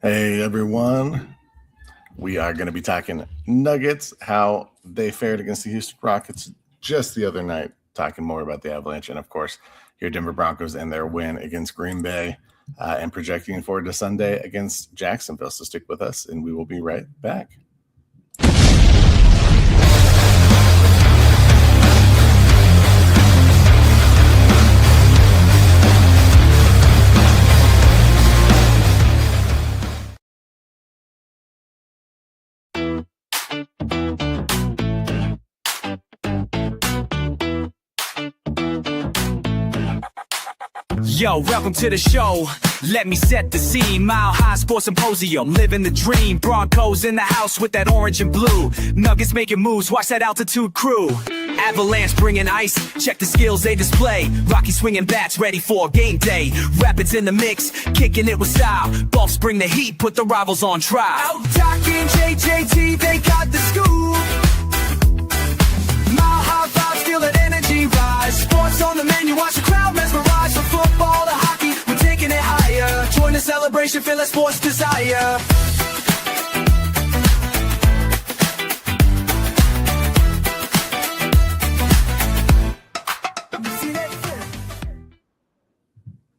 Hey everyone, we are going to be talking Nuggets, how they fared against the Houston Rockets just the other night, talking more about the Avalanche, and of course, your Denver Broncos and their win against Green Bay, and projecting forward to Sunday against Jacksonville. So stick with us, and we will be right back. Yo, welcome to the show. Let me set the scene. Mile High Sports Symposium, living the dream. Broncos in the house with that orange and blue. Nuggets making moves, watch that altitude crew. Avalanche bringing ice, check the skills they display. Rocky swinging bats, ready for game day. Rapids in the mix, kicking it with style. Buffs bring the heat, put the rivals on trial. Out talking JJT, they got the scoop. Mile High vibes, feel that energy rise. Sports on the menu, watch the crowd mesmerize. From football to hockey, we're taking it higher. Join the celebration, feel that sports desire.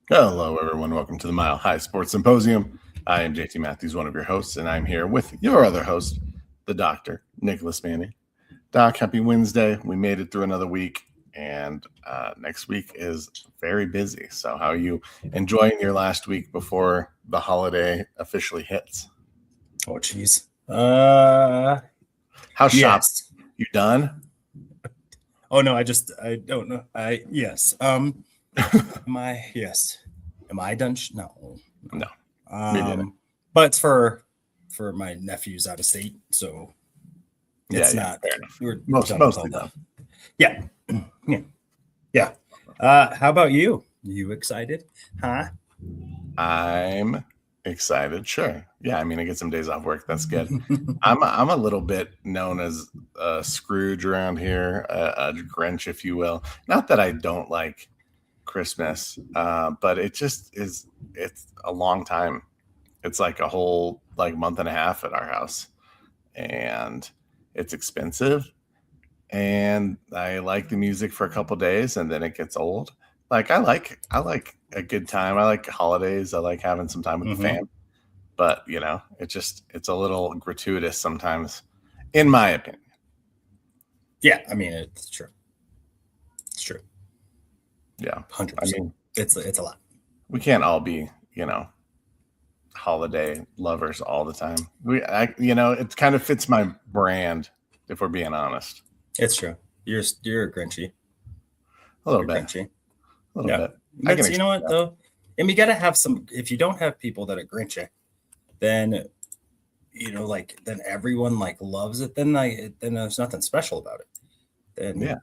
Hello everyone, welcome to the Mile High Sports Symposium. I am JT Matthews, one of your hosts, and I'm here with your other host, the Dr. Nicholas Manning. Doc, happy Wednesday. We made it through another week, and next week is very busy. So how are you enjoying your last week before the holiday officially hits? Oh, geez. How's shop? You done? Oh, no, I don't know. Yes. Am I done? No. But it's for my nephew's out of state, so it's not. Fair enough. We're mostly done. Yeah. How about you? You excited? Huh? I'm excited. Sure. Yeah. I mean, I get some days off work. That's good. I'm a little bit known as a Scrooge around here, a Grinch, if you will. Not that I don't like Christmas, but it just is. It's a long time. It's like a whole month and a half at our house, and it's expensive. And I like the music for a couple days, and then it gets old. I like a good time. I like holidays. I like having some time with the fam. But it's a little gratuitous sometimes, in my opinion. Yeah, I mean it's true. It's true. Yeah, 100%. I mean, it's a lot. We can't all be holiday lovers all the time. It kind of fits my brand, if we're being honest. It's true. You're a Grinchy. A little bit. Grinchy. A little bit. You know what though? And we gotta have some. If you don't have people that are Grinchy, then then everyone loves it. Then there's nothing special about it. Then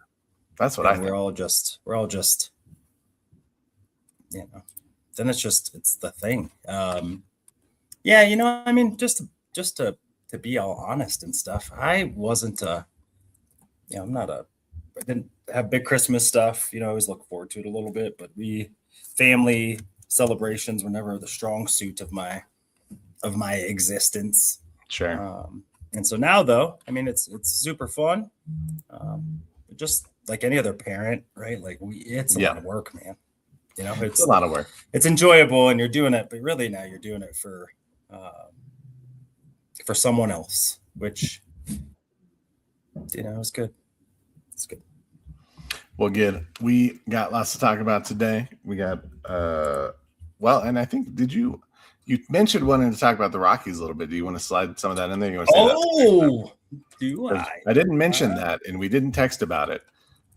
that's what I think. We're all just. Then it's the thing. I mean, just to be all honest and stuff, I wasn't I didn't have big Christmas stuff. I always look forward to it a little bit, but family celebrations were never the strong suit of my existence. Sure. And so now though, I mean, it's super fun. Just like any other parent, right? It's a lot of work, man. It's a lot of work. It's enjoyable and you're doing it, but really now you're doing it for someone else, which, is good. It's good. Well, good. We got lots to talk about today. We got, and I think, you mentioned wanting to talk about the Rockies a little bit. Do you want to slide some of that in there? You want to say do I? I didn't mention that, and we didn't text about it.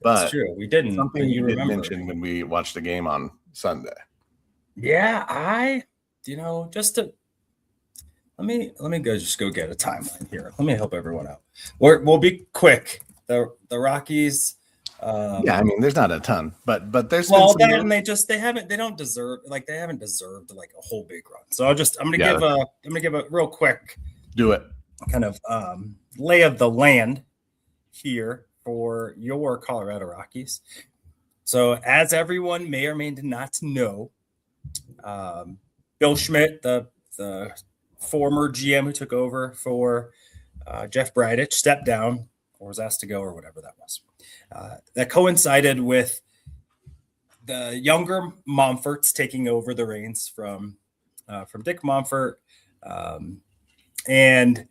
But that's true. We didn't. Something you did mention when we watched the game on Sunday. Yeah, just to let me go get a timeline here. Let me help everyone out. We'll be quick. The Rockies. I mean, there's not a ton, but there's they haven't deserved a whole big run. So I'm gonna give a real quick kind of lay of the land here for your Colorado Rockies. So as everyone may or may not know, Bill Schmidt, the former GM who took over for Jeff Bridich stepped down or was asked to go or whatever that was. That coincided with the younger Monforts taking over the reins from Dick Monfort. And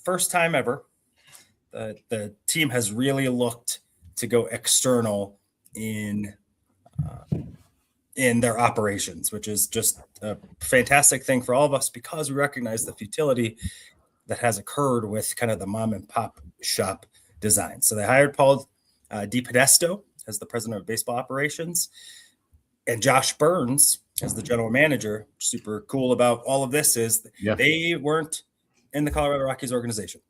first time ever, the team has really looked to go external in their operations, which is just a fantastic thing for all of us because we recognize the futility that has occurred with kind of the mom and pop shop design. So they hired Paul DiPodesto as the president of baseball operations and Josh Burns as the general manager. Super cool about all of this is they weren't in the Colorado Rockies organization.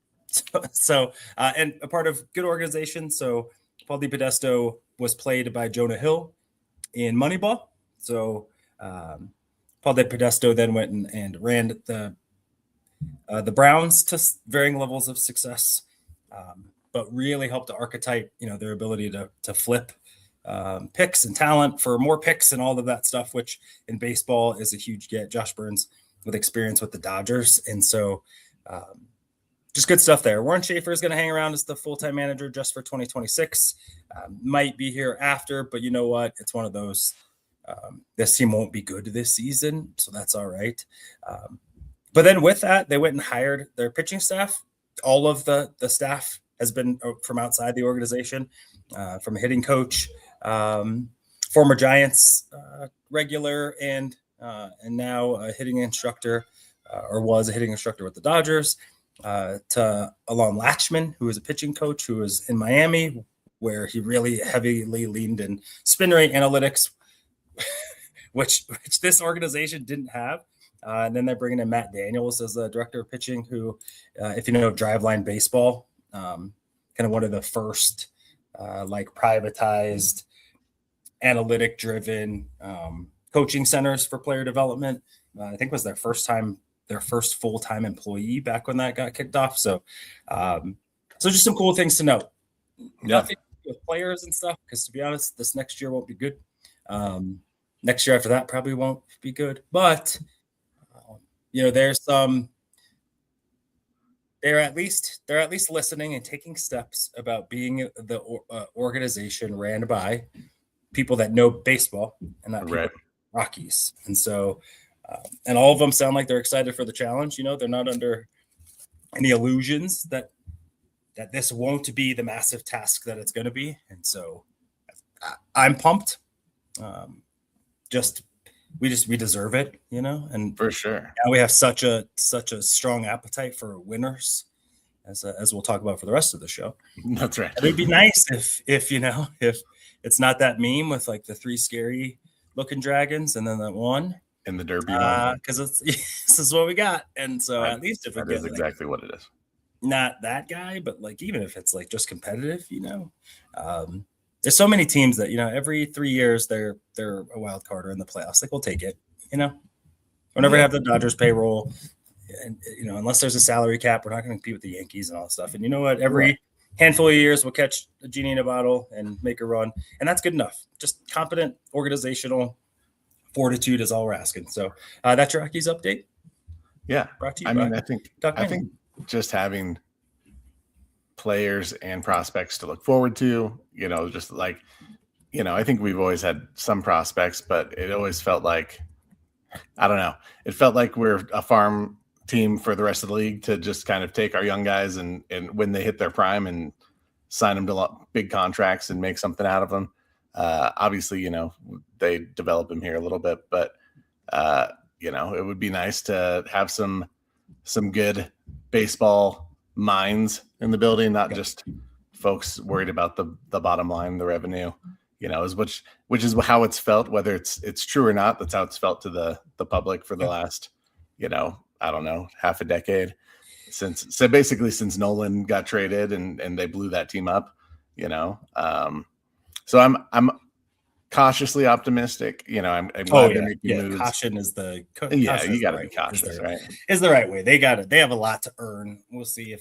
So and a part of good organization. So Paul DiPodesto was played by Jonah Hill in Moneyball. So Paul DiPodesto then went and ran the Browns to varying levels of success, but really helped to archetype, their ability to flip picks and talent for more picks and all of that stuff, which in baseball is a huge get. Josh Burns with experience with the Dodgers. And so just good stuff there. Warren Schaefer is going to hang around as the full-time manager just for 2026. Might be here after, but you know what? It's one of those. This team won't be good this season, so that's all right. But then with that, they went and hired their pitching staff. All of the staff has been from outside the organization, from a hitting coach, former Giants regular, and now a hitting instructor, or was a hitting instructor with the Dodgers, to Alon Latchman, who was a pitching coach who was in Miami, where he really heavily leaned in spin rate analytics, which this organization didn't have. And then they're bringing in Matt Daniels as the director of pitching, who, if you know Driveline Baseball, kind of one of the first privatized, analytic-driven coaching centers for player development. I think was their first full-time employee back when that got kicked off. So, just some cool things to note. Nothing with players and stuff, because to be honest, this next year won't be good. Next year after that probably won't be good, but there's some. They're at least listening and taking steps about being the organization ran by people that know baseball and not people Rockies. And so, and all of them sound like they're excited for the challenge. They're not under any illusions that this won't be the massive task that it's going to be. And so I'm pumped. We deserve it, and for sure. Now we have such a strong appetite for winners, as we'll talk about for the rest of the show. That's right. It'd be nice if it's not that meme with like the 3 scary looking dragons and then that one in the Derby, because this is what we got. And so at least if that is exactly what it is. Not that guy, but even if it's just competitive, there's so many teams that, every 3 years they're a wild card or in the playoffs. We'll take it, Whenever we have the Dodgers payroll, and unless there's a salary cap, we're not going to compete with the Yankees and all that stuff. And you know what? Every handful of years we'll catch a genie in a bottle and make a run, and that's good enough. Just competent organizational fortitude is all we're asking. So that's your Rockies update. Yeah, brought to you I think just having players and prospects to look forward to, I think we've always had some prospects, but it always felt like, I don't know, it felt like we're a farm team for the rest of the league to just kind of take our young guys and when they hit their prime and sign them to big contracts and make something out of them. Obviously, they develop them here a little bit, but it would be nice to have some good baseball minds in the building, not just folks worried about the bottom line, the revenue, which is how it's felt, whether it's true or not. That's how it's felt to the public for the last, I don't know, half a decade since Nolan got traded and they blew that team up, so I'm cautiously optimistic. I'm glad they're making moves. Caution is the you got to be cautious, right? Is the right way. They have a lot to earn. We'll see if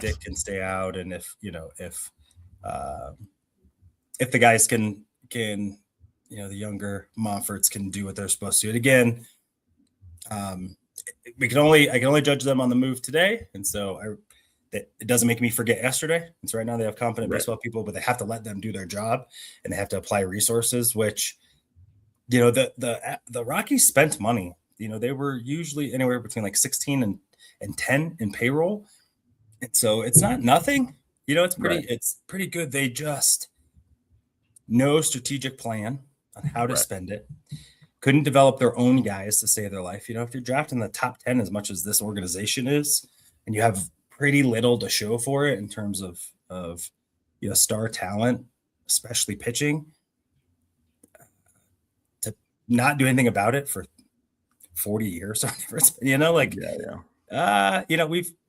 Dick can stay out, and if the guys can the younger Monforts can do what they're supposed to. And again, I can only judge them on the move today, and so it doesn't make me forget yesterday. And so right now they have competent baseball people, but they have to let them do their job, and they have to apply resources. Which, the Rockies spent money. They were usually anywhere between like 16 and 10 in payroll, and so it's not nothing. It's pretty good. They just no strategic plan on how to spend it. Couldn't develop their own guys to save their life. If you're drafting the top 10 as much as this organization is, and you have pretty little to show for it in terms of star talent, especially pitching, to not do anything about it for 40 years,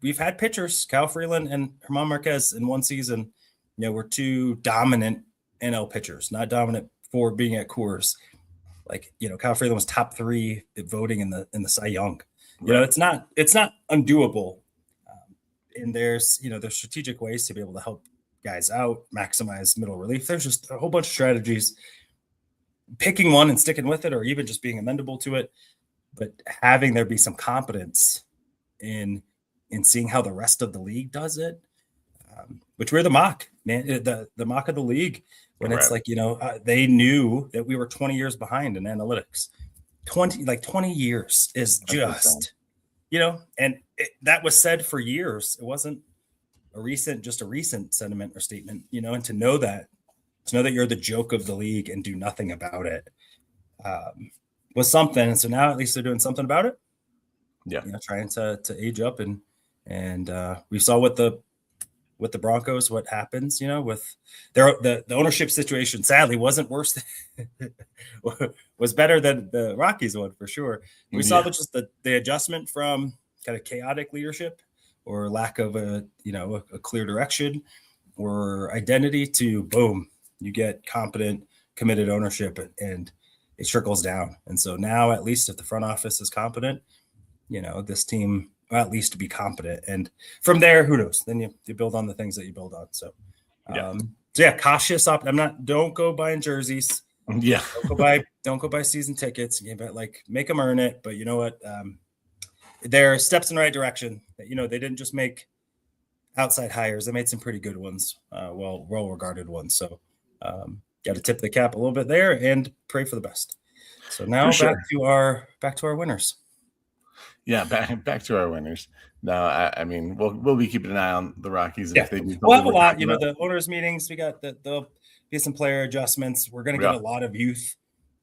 we've had pitchers, Kyle Freeland and Germán Marquez in one season, were two dominant NL pitchers, not dominant for being at Coors. Kyle Freeland was top 3 voting in the Cy Young. It's not undoable. And there's strategic ways to be able to help guys out, maximize middle relief. There's just a whole bunch of strategies. Picking one and sticking with it, or even just being amendable to it, but having there be some competence in seeing how the rest of the league does it, which we're the mock, man, the mock of the league. When it's they knew that we were 20 years behind in analytics. 20 years is just, and that was said for years. It wasn't a recent sentiment or statement, and to know that you're the joke of the league and do nothing about it was something. And so now at least they're doing something about it. Yeah. Trying to age up and we saw with the Broncos, what happens, with the ownership situation, sadly wasn't worse, was better than the Rockies one for sure. We saw just the adjustment from kind of chaotic leadership or lack of a clear direction or identity to boom, you get competent, committed ownership and it trickles down. And so now at least if the front office is competent, this team at least to be competent, and from there, who knows? Then you build on the things that you build on. So, cautious. Don't go buying jerseys. Yeah, don't go buy season tickets. But make them earn it. But you know what? There are steps in the right direction. They didn't just make outside hires; they made some pretty good ones, well regarded ones. So, got to tip the cap a little bit there and pray for the best. So now back to our winners. Yeah, back to our winners. No, I mean we'll be keeping an eye on the Rockies. Yeah. If they do we'll have a lot. The owners' meetings. We got there'll be some player adjustments. We're going to get a lot of youth.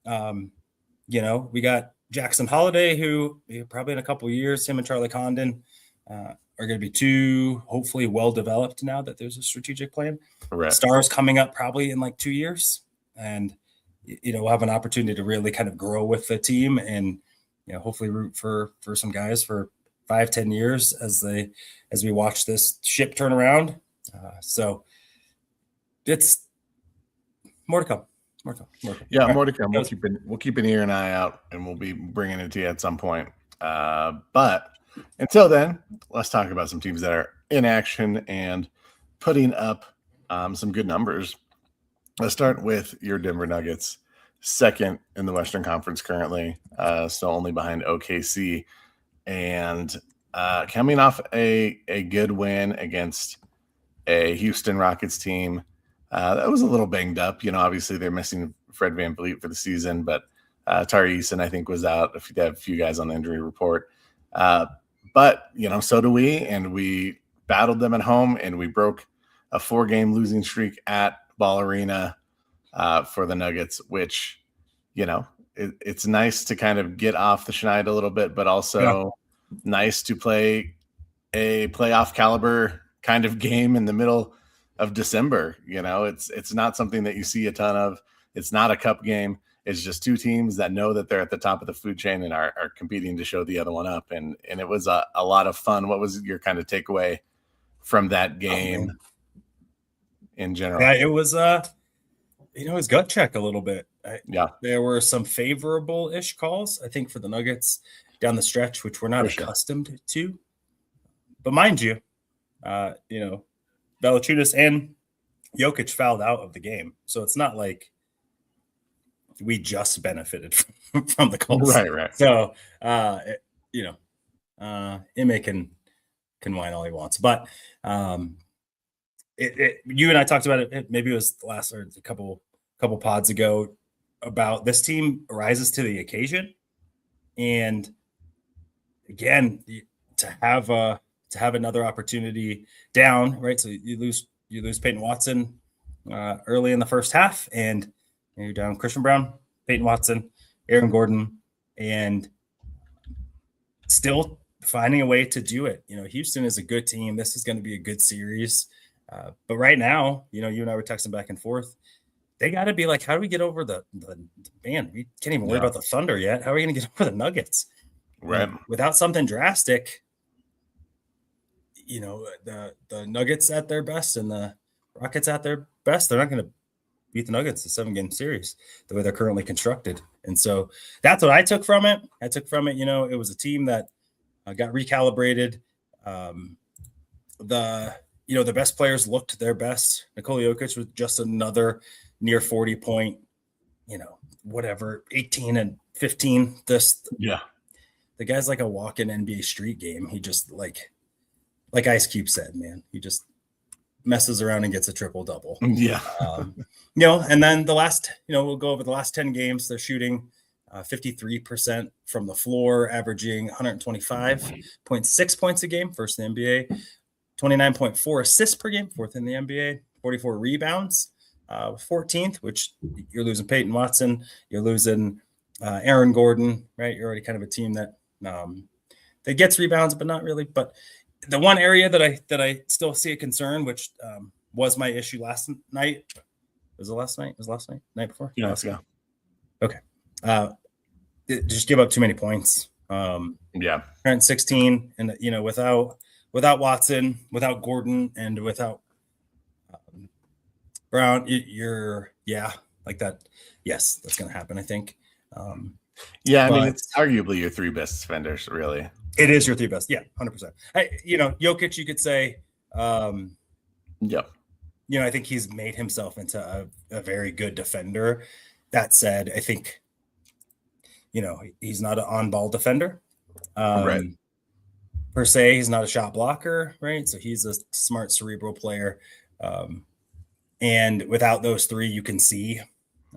We got Jackson Holiday, who probably in a couple of years, him and Charlie Condon are going to be two hopefully well developed now that there's a strategic plan. Right. Stars coming up probably in 2 years, and we'll have an opportunity to really kind of grow with the team and. Hopefully root for some guys for 5-10 years as we watch this ship turn around. So it's more to come. Yeah, more to come. We'll keep an ear and eye out, and we'll be bringing it to you at some point. But until then, let's talk about some teams that are in action and putting up some good numbers. Let's start with your Denver Nuggets. Second in the Western Conference currently, still only behind OKC, and coming off a good win against a Houston Rockets team that was a little banged up. Obviously they're missing Fred VanVleet for the season, but Tari Eason, I think, was out. They have a few guys on the injury report, but so do we, and we battled them at home, and we broke a 4-game losing streak at Ball Arena. For the Nuggets, which, it's nice to kind of get off the schneid a little bit, but also nice to play a playoff caliber kind of game in the middle of December. It's not something that you see a ton of. It's not a cup game. It's just two teams that know that they're at the top of the food chain and are competing to show the other one up. And it was a lot of fun. What was your kind of takeaway from that game in general? Yeah, it was it was gut check a little bit. There were some favorable-ish calls, I think, for the Nuggets down the stretch, which we're not accustomed to. But mind you, Valanciunas and Jokic fouled out of the game. So it's not like we just benefited from the calls. Right. So Ime can whine all he wants, but you and I talked about it. Maybe it was last or a couple pods ago about this team rises to the occasion, and again, to have another opportunity down, right? So you lose Peyton Watson early in the first half, and you're down Christian Brown, Peyton Watson, Aaron Gordon, and still finding a way to do it. Houston is a good team. This is going to be a good series. But right now, you and I were texting back and forth. They got to be like, how do we get over the man? We can't even worry about the Thunder yet. How are we going to get over the Nuggets? Right. Without something drastic, the Nuggets at their best and the Rockets at their best, they're not going to beat the Nuggets, a 7-game series, the way they're currently constructed. And so that's what I took from it. It was a team that got recalibrated. The best players looked their best. Nikola Jokic was just another near 40 point, 18 and 15. The guy's like a walk-in NBA street game. He just like Ice Cube said, man, he just messes around and gets a triple double. Yeah. And then the last, we'll go over the last 10 games. They're shooting 53% from the floor, averaging 125.6 points a game, first in the NBA, 29.4 assists per game, fourth in the NBA, 44 rebounds, 14th, which you're losing Peyton Watson, you're losing Aaron Gordon, right? You're already kind of a team that gets rebounds, but not really. But the one area that I still see a concern, which was my issue last night. Was it last night? Night before? Yeah, let's go. Okay. Just give up too many points. 16, and without Watson, without Gordon, and without Brown, you're like that. Yes, that's going to happen, I think. It's arguably your 3 best defenders, really. It is your 3 best. Yeah, 100%. Jokic, you could say. I think he's made himself into a very good defender. That said, I think, he's not an on-ball defender. Right. Per se, he's not a shot blocker, right? So he's a smart, cerebral player. And without those 3, you can see.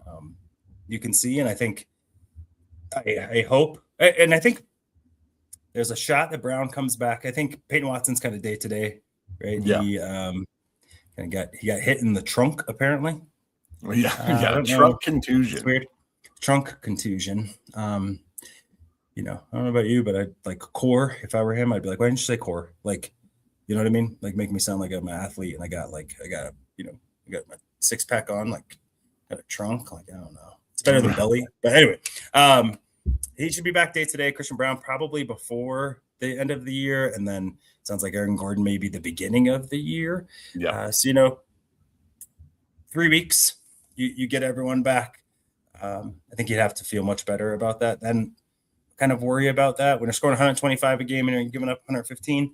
And I think, I hope, and I think there's a shot that Brown comes back. I think Peyton Watson's kind of day to day, right? Yeah. He got hit in the trunk apparently. A trunk contusion. It's weird. Trunk contusion. I don't know about you, but I'd like core. If I were him, I'd be like, why didn't you say core? Like, you know what I mean? Like, make me sound like I'm an athlete, and I got my 6-pack on, like, got a trunk. Like, I don't know. It's better than belly. But anyway, he should be back day to day. Christian Brown probably before the end of the year, and then it sounds like Aaron Gordon maybe the beginning of the year. Yeah. 3 weeks, you get everyone back. I think you'd have to feel much better about that. Then kind of worry about that when you're scoring 125 a game and you're giving up 115.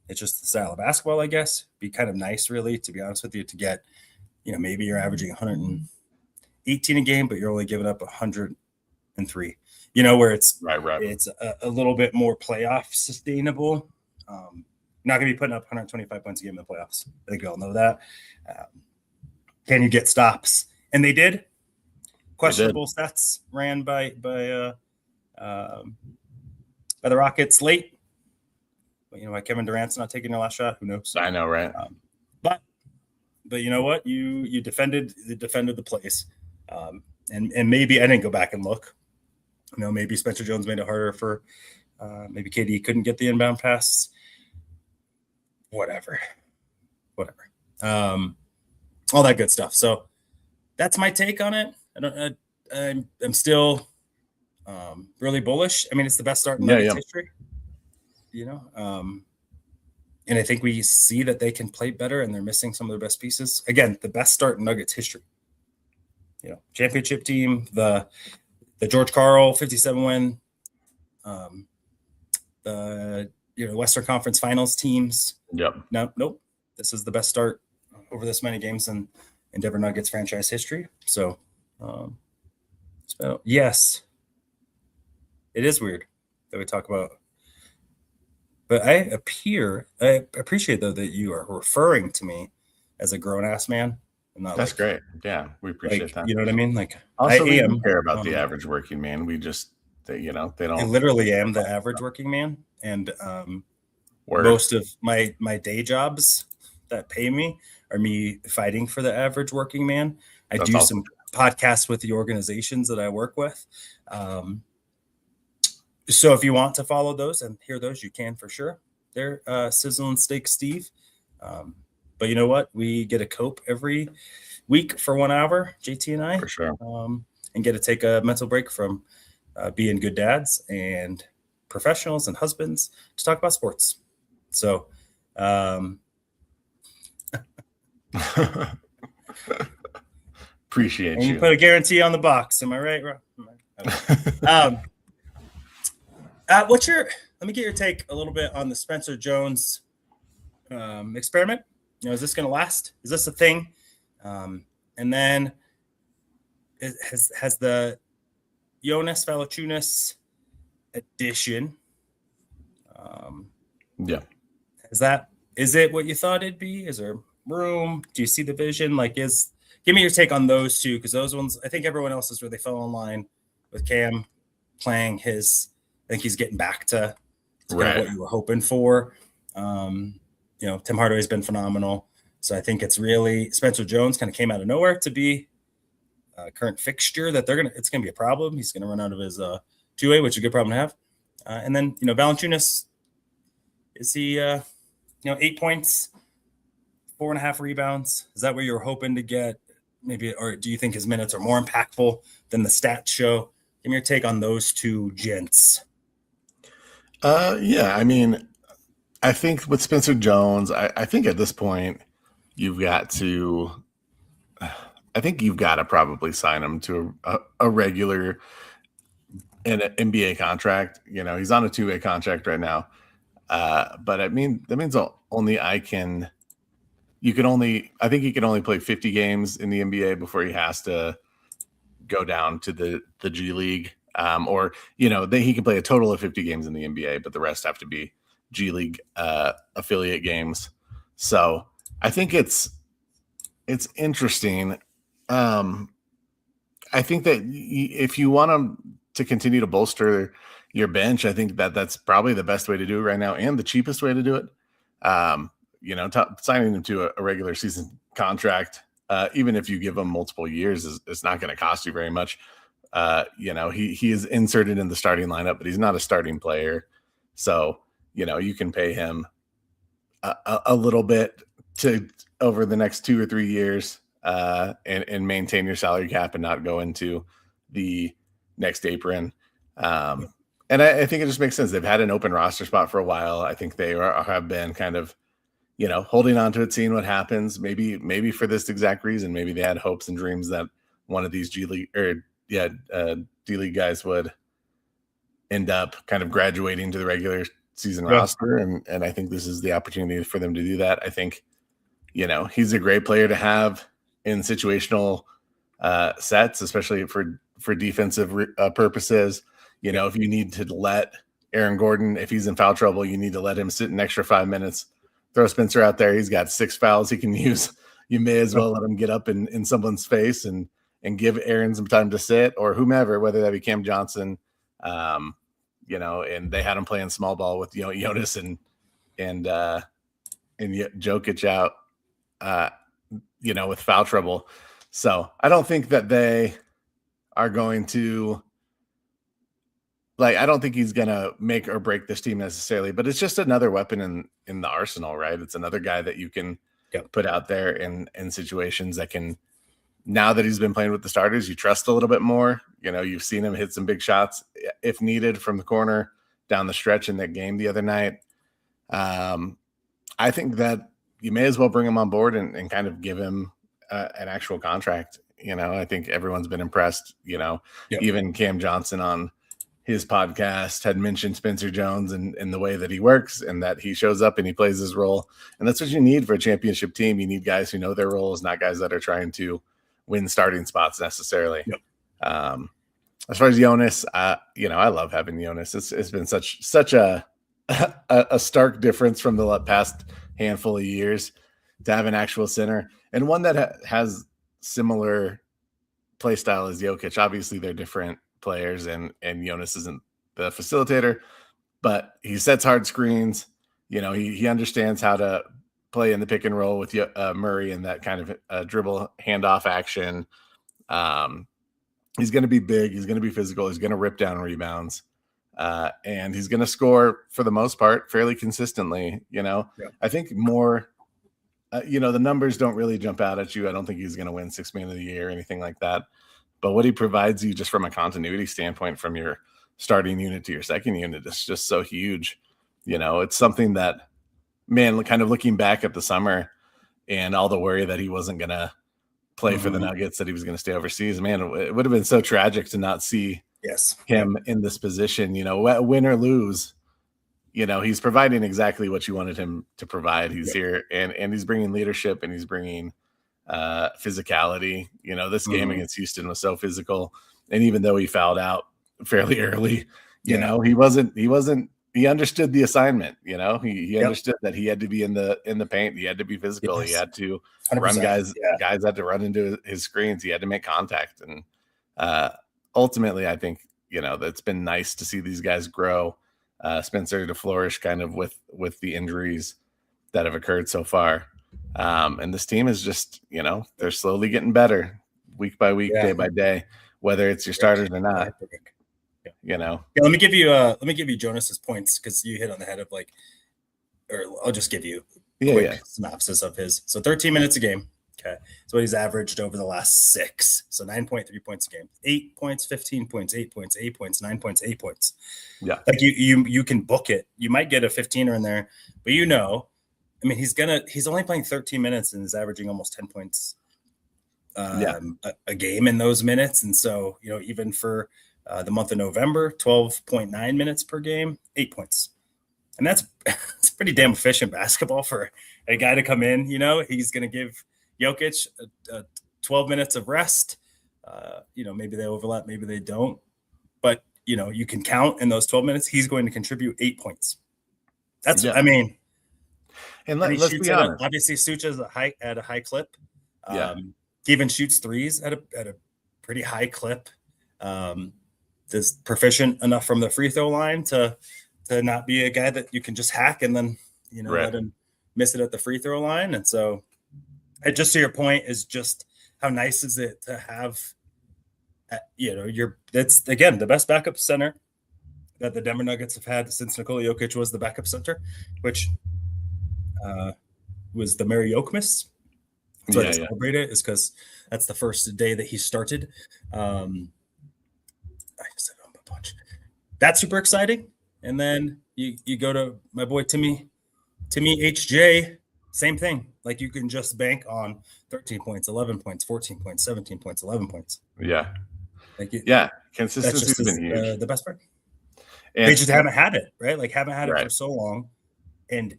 It's just the style of basketball, I guess. Be kind of nice, really, to be honest with you, to get, maybe you're averaging 118 a game, but you're only giving up 103. Where it's right. It's a little bit more playoff sustainable. Not going to be putting up 125 points a game in the playoffs. I think we all know that. Can you get stops? And they did. Questionable stats ran by the Rockets late. But why Kevin Durant's not taking their last shot? Who knows? I know, right? But you know what? You defended the plays, and maybe I didn't go back and look. Maybe Spencer Jones made it harder for. Maybe KD couldn't get the inbound pass. Whatever. All that good stuff. So that's my take on it. I'm still really bullish. I mean, it's the best start in history. And I think we see that they can play better, and they're missing some of their best pieces. Again, the best start in Nuggets history. Championship team, the George Karl 57 win, the Western Conference Finals teams. Yep. Nope. This is the best start over this many games in Denver Nuggets franchise history. So yes, it is weird. that we talk about. But I appreciate though that you are referring to me as a grown ass man. I'm not. That's great. Yeah, we appreciate that. You know what I mean? Like, also, I am care about the average working man. We just, they don't. I literally am the average working man, and most of my day jobs that pay me are me fighting for the average working man. That's do awesome. Some podcasts with the organizations that I work with. So if you want to follow those and hear those, you can for sure. They're Sizzle and Steak Steve. But you know what? We get a cope every week for 1 hour, JT and I. For sure. And get to take a mental break from being good dads and professionals and husbands to talk about sports. So appreciate and you. You put a guarantee on the box. Am I right? Let me get your take a little bit on the Spencer Jones experiment. Is this going to last? Is this a thing? And then has the Jonas Valanciunas addition? Is it what you thought it'd be? Is there room? Do you see the vision? Give me your take on those two, because those ones, I think everyone else is where they fell in line with Cam playing his. I think he's getting back to kind of what you were hoping for. Tim Hardaway's been phenomenal. So I think it's really Spencer Jones kind of came out of nowhere to be a current fixture that it's going to be a problem. He's going to run out of his 2-way, which is a good problem to have. And then, Valanciunas, is he, 8 points, 4.5 rebounds? Is that where you were hoping to get maybe, or do you think his minutes are more impactful than the stats show? Give me your take on those two gents. Yeah, I mean, I think with Spencer Jones, I think at this point you've got to probably sign him to a regular an NBA contract. He's on a 2-way contract right now. But I mean, that means only I think he can only play 50 games in the NBA before he has to go down to the G League. He can play a total of 50 games in the NBA, but the rest have to be G League affiliate games. So I think it's interesting. I think that if you want to continue to bolster your bench, I think that's probably the best way to do it right now and the cheapest way to do it. Signing him to a regular season contract, even if you give him multiple years, is not going to cost you very much. He is inserted in the starting lineup, but he's not a starting player. So, you can pay him a little bit to over the next 2 or 3 years and maintain your salary cap and not go into the next apron. And I think it just makes sense. They've had an open roster spot for a while. I think they have been kind of, holding on to it, seeing what happens. Maybe for this exact reason, maybe they had hopes and dreams that one of these D League guys would end up kind of graduating to the regular season roster. And I think this is the opportunity for them to do that. I think, he's a great player to have in situational sets, especially for defensive purposes. If you need to let Aaron Gordon, if he's in foul trouble, you need to let him sit an extra 5 minutes. Throw Spencer out there. He's got 6 fouls he can use. You may as well let him get up in someone's face and give Aaron some time to sit, or whomever, whether that be Cam Johnson, and they had him playing small ball with Jonas and Jokic out, with foul trouble. So I don't think that they are going to. I don't think he's going to make or break this team necessarily, but it's just another weapon in the arsenal, right? It's another guy that you can put out there in situations that can, now that he's been playing with the starters, you trust a little bit more. You've seen him hit some big shots if needed from the corner down the stretch in that game the other night. I think that you may as well bring him on board and kind of give him an actual contract. I think everyone's been impressed, even Cam Johnson on his podcast had mentioned Spencer Jones and the way that he works and that he shows up and he plays his role. And that's what you need for a championship team. You need guys who know their roles, not guys that are trying to win starting spots necessarily. As far as Jonas, I love having Jonas. It's been such a a stark difference from the past handful of years to have an actual center and one that has similar play style as Jokic. Obviously, they're different players, and Jonas isn't the facilitator, but he sets hard screens. He understands how to play in the pick and roll with Murray and that kind of dribble handoff action. He's going to be big. He's going to be physical. He's going to rip down rebounds. And he's going to score for the most part fairly consistently. I think more, the numbers don't really jump out at you. I don't think he's going to win 6th man of the year or anything like that. But what he provides you just from a continuity standpoint from your starting unit to your second unit is just so huge. It's something that, man, kind of looking back at the summer and all the worry that he wasn't going to play for the Nuggets, that he was going to stay overseas, man, it would have been so tragic to not see him in this position, win or lose. He's providing exactly what you wanted him to provide. He's here and he's bringing leadership and he's bringing physicality. This game against Houston was so physical. And even though he fouled out fairly early, he understood the assignment. He understood that he had to be in the paint. He had to be physical. He had to run guys. Guys had to run into his screens. He had to make contact. And ultimately, I think, it's been nice to see these guys grow. Spencer to flourish kind of with the injuries that have occurred so far. And this team is just, they're slowly getting better week by week, day by day, whether it's your starters or not. Let me give you Jonas's points, because you hit on the head of or I'll just give you a quick synopsis of his. So 13 minutes a game. Okay. So he's averaged over the last 6. So 9.3 points a game, 8 points, 15 points, 8 points, 8 points, 9 points, 8 points. Yeah. You can book it. You might get a 15er in there, but he's only playing 13 minutes and is averaging almost 10 points a game in those minutes. And so, even for the month of November, 12.9 minutes per game, 8 points. And that's pretty damn efficient basketball for a guy to come in. He's going to give Jokic 12 minutes of rest. Maybe they overlap, maybe they don't. But, you can count in those 12 minutes, he's going to contribute 8 points. That's, and let's be honest. Obviously, Sucha's at a high clip. He even shoots threes at a pretty high clip. Is proficient enough from the free throw line to not be a guy that you can just hack and then let him miss it at the free throw line. And so, just to your point, is just how nice is it to have that's again the best backup center that the Denver Nuggets have had since Nikola Jokic was the backup center, which was the Mary Jokic. That's why I celebrate it, is because that's the first day that he started. I said a bunch. That's super exciting. And then you go to my boy Timmy HJ, same thing. You can just bank on 13 points, 11 points, 14 points, 17 points, 11 points. Yeah. Consistency's been huge. The best part. And they just haven't had it, right? Haven't had it for so long. And,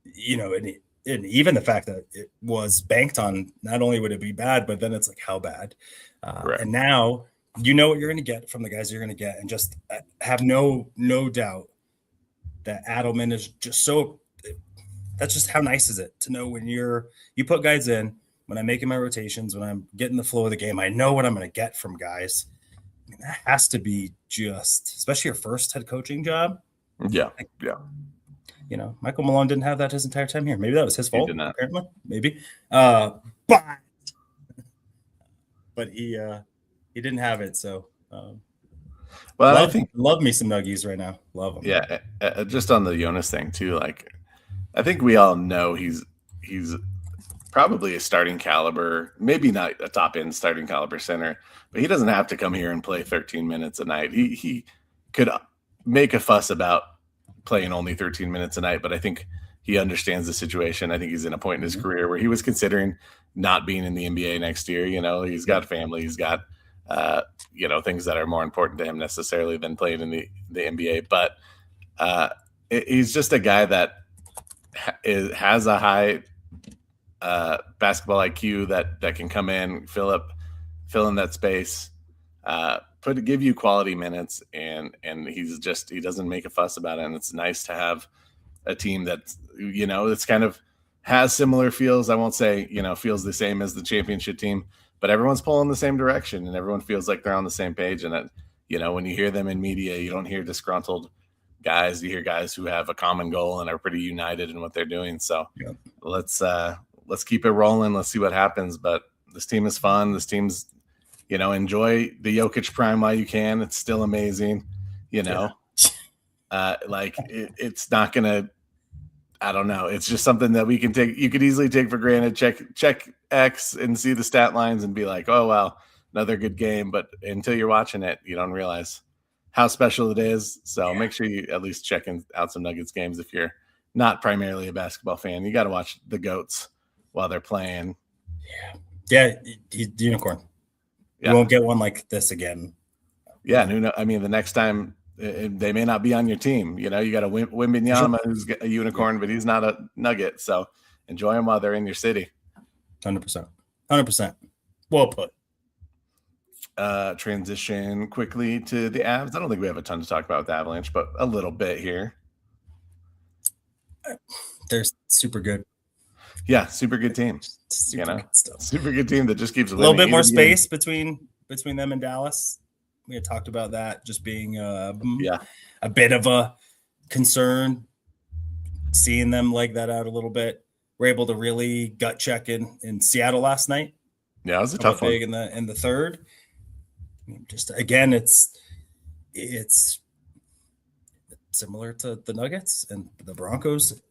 and even the fact that it was banked on, not only would it be bad, but then it's how bad. And now what you're going to get from the guys you're going to get, and just have no doubt that Adelman is just so. That's just how nice is it to know when you put guys in, when I'm making my rotations, when I'm getting the flow of the game, I know what I'm going to get from guys. That has to be just, especially your first head coaching job. Yeah. Michael Malone didn't have that his entire time here. Maybe that was his fault. He did not. Apparently, maybe. But he didn't have it. So, I think love me some Nuggies right now. Love them. Yeah. Just on the Jonas thing too. I think we all know he's probably a starting caliber, maybe not a top end starting caliber center, but he doesn't have to come here and play 13 minutes a night. He could make a fuss about playing only 13 minutes a night, but I think he understands the situation. I think he's in a point in his career where he was considering not being in the NBA next year. He's got family, he's got things that are more important to him necessarily than playing in the NBA. But he's just a guy that has a high basketball IQ that can come in, fill in that space, give you quality minutes, and he doesn't make a fuss about it. And it's nice to have a team that, it's kind of has similar feels. I won't say, feels the same as the championship team, but everyone's pulling the same direction and everyone feels like they're on the same page. And when you hear them in media, you don't hear disgruntled guys. You hear guys who have a common goal and are pretty united in what they're doing. So let's keep it rolling. Let's see what happens. But this team is fun. This team's, enjoy the Jokic prime while you can. It's still amazing, it's not going to, I don't know. It's just something that you could easily take for granted. Check X and see the stat lines and be like, oh, wow, another good game. But until you're watching it, you don't realize how special it is. So make sure you at least check out some Nuggets games. If you're not primarily a basketball fan, you got to watch the GOATs while they're playing. Yeah. Unicorn. You won't get one like this again. Yeah. The next time, they may not be on your team. You got a Wembanyama who's a unicorn, but he's not a Nugget. So enjoy them while they're in your city. 100%. Well put. Transition quickly to the Avs. I don't think we have a ton to talk about with the Avalanche, but a little bit here. They're super good. Yeah, super good team. Super good team that just keeps a little bit more space between them and Dallas. We had talked about that just being a bit of a concern, seeing them leg that out a little bit. We're able to really gut check in Seattle last night. Yeah, it was a tough one. In the third. Just again, it's similar to the Nuggets and the Broncos.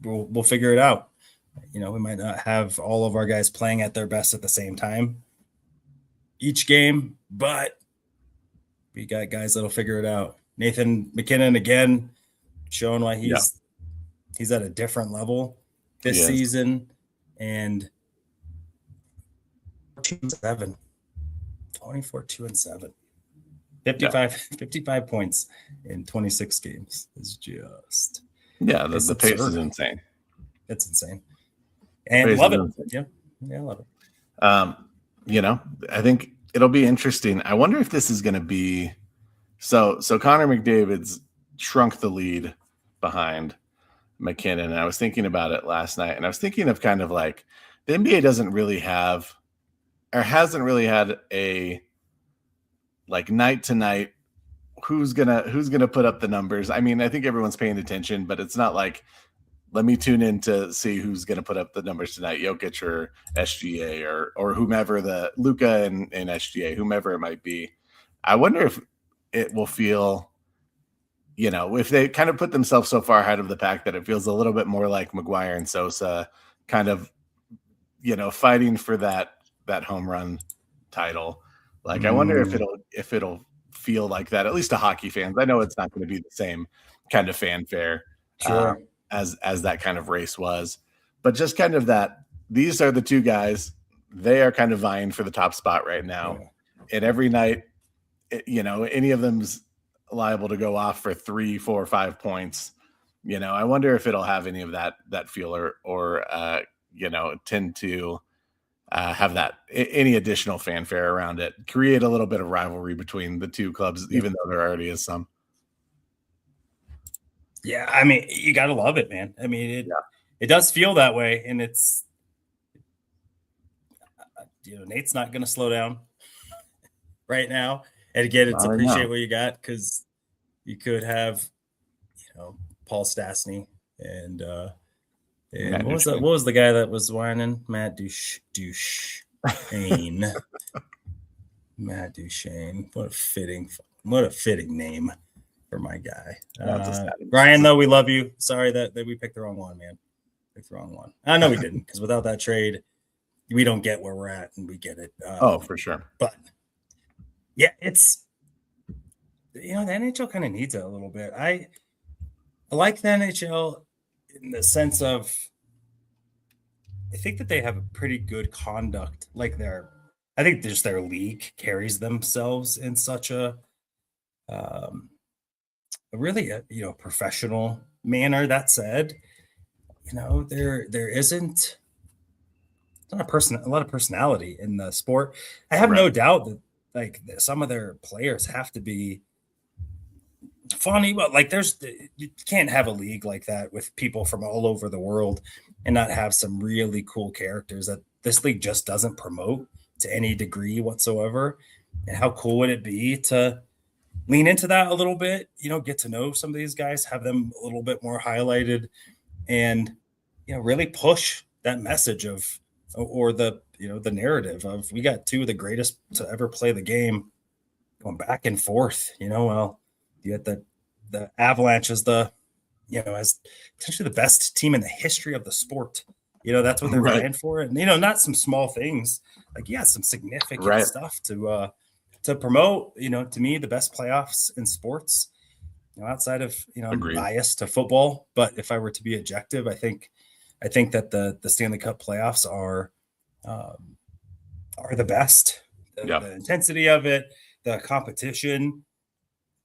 We'll figure it out. We might not have all of our guys playing at their best at the same time each game, but we got guys that'll figure it out. Nathan McKinnon again, showing why he's at a different level this season, and 2-7, 24-2-7, 55 points in 26 games is just the pace is insane. It's insane, and love it. Yeah, love it. I think it'll be interesting. I wonder if this is going to be so Connor McDavid's shrunk the lead behind McKinnon. And I was thinking about it last night, and I was thinking of kind of like the NBA doesn't really have or hasn't really had a like night to night who's gonna put up the numbers. I mean, I think everyone's paying attention, but it's not like let me tune in to see who's going to put up the numbers tonight, Jokic or SGA or whomever, the Luka and SGA, whomever it might be. I wonder if it will feel, if they kind of put themselves so far ahead of the pack that it feels a little bit more like McGuire and Sosa kind of, fighting for that home run title. Like, I wonder if it'll feel like that, at least to hockey fans. I know it's not going to be the same kind of fanfare. Sure. As that kind of race was, but just kind of that these are the two guys, they are kind of vying for the top spot right now. And every night, any of them's liable to go off for 3, 4, 5 points. I wonder if it'll have any of that feel or tend to have that any additional fanfare around it, create a little bit of rivalry between the two clubs, even though there already is some. Yeah, I mean, you got to love it, man. I mean, it does feel that way, and it's Nate's not going to slow down right now. And again, it's appreciate what you got, because you could have, Paul Stastny and what was the guy that was whining? Matt Duchesne. Matt Duchesne. What a fitting name for my guy. Ryan, though, we love you. Sorry that we picked the wrong one, man. Picked the wrong one. I know we didn't, because without that trade, we don't get where we're at, and we get it. For sure. But yeah, it's the NHL kind of needs it a little bit. I like the NHL in the sense of I think that they have a pretty good conduct. Like I think just their league carries themselves in such a really professional manner. That said, there isn't a lot of personality in the sport. I have no doubt that like some of their players have to be funny, but like you can't have a league like that with people from all over the world and not have some really cool characters that this league just doesn't promote to any degree whatsoever. And how cool would it be to lean into that a little bit, get to know some of these guys, have them a little bit more highlighted, and really push that message of, or the narrative of, we got two of the greatest to ever play the game going back and forth. Well, you had the Avalanche as as potentially the best team in the history of the sport. That's what they're vying for. And, not some small things, like, some significant stuff to promote. To me, the best playoffs in sports, outside of, bias to football. But if I were to be objective, I think that the Stanley Cup playoffs are the best. The intensity of it, the competition,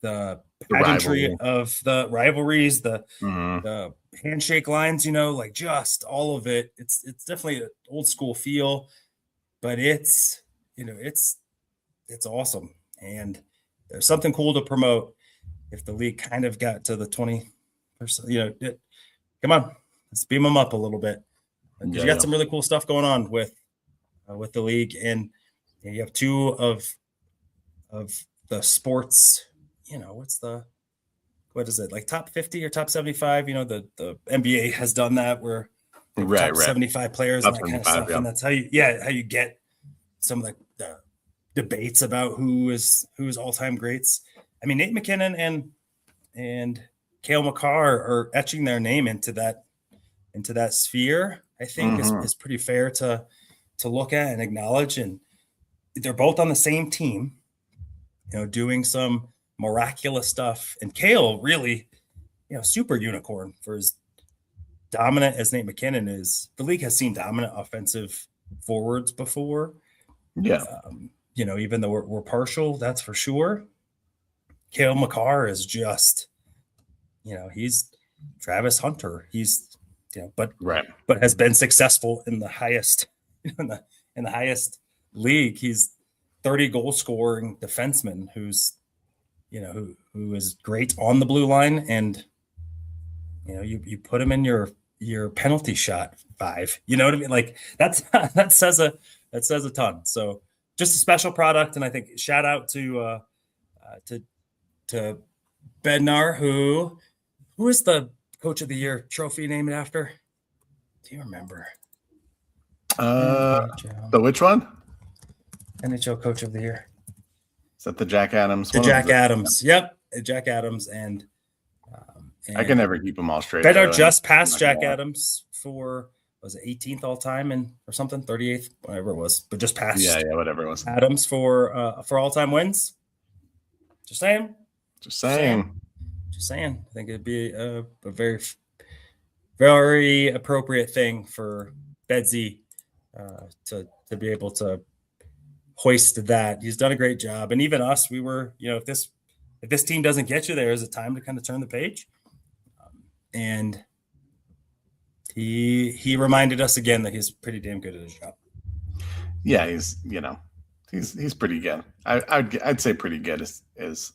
the pageantry of the rivalries, the handshake lines, like just all of it. It's definitely an old school feel, but it's awesome. And there's something cool to promote. If the league kind of got to the 20%, come on, let's beam them up a little bit. You got some really cool stuff going on with the league, and you have two of the sports. What is it, like top 50 or top 75? The NBA has done that where top 75 players and that kind of stuff. Yeah. And that's how you get some of the debates about who's all-time greats. I mean, Nate McKinnon and Cale Makar are etching their name into that sphere. I think is pretty fair to look at and acknowledge. And they're both on the same team, doing some miraculous stuff. And Cale really, super unicorn for as dominant as Nate McKinnon is. The league has seen dominant offensive forwards before. Yeah. Even though we're partial, that's for sure. Cale Makar is just, he's Travis Hunter. He's, but has been successful in the highest, in the highest league. He's 30 goal scoring defenseman who's, who is great on the blue line, and you put him in your penalty shot 5. You know what I mean? Like that says a ton. So just a special product, and I think shout out to Bednar, who is the Coach of the Year trophy named after? Do you remember? The which one? NHL Coach of the Year. Is that the Jack Adams? Jack Adams. Yep. Jack Adams. And I can never keep them all straight. Bednar just passed Jack Adams for, was it 18th all time or something? 38th, whatever it was, but just passed. Yeah, whatever it was. Adams for all time wins. Just saying. I think it'd be a very, very appropriate thing for Bedsy to be able to hoist that. He's done a great job. And even us, we were, if this team doesn't get you there, is it time to kind of turn the page? And he reminded us again that he's pretty damn good at his job. Yeah, he's pretty good. I'd say pretty good is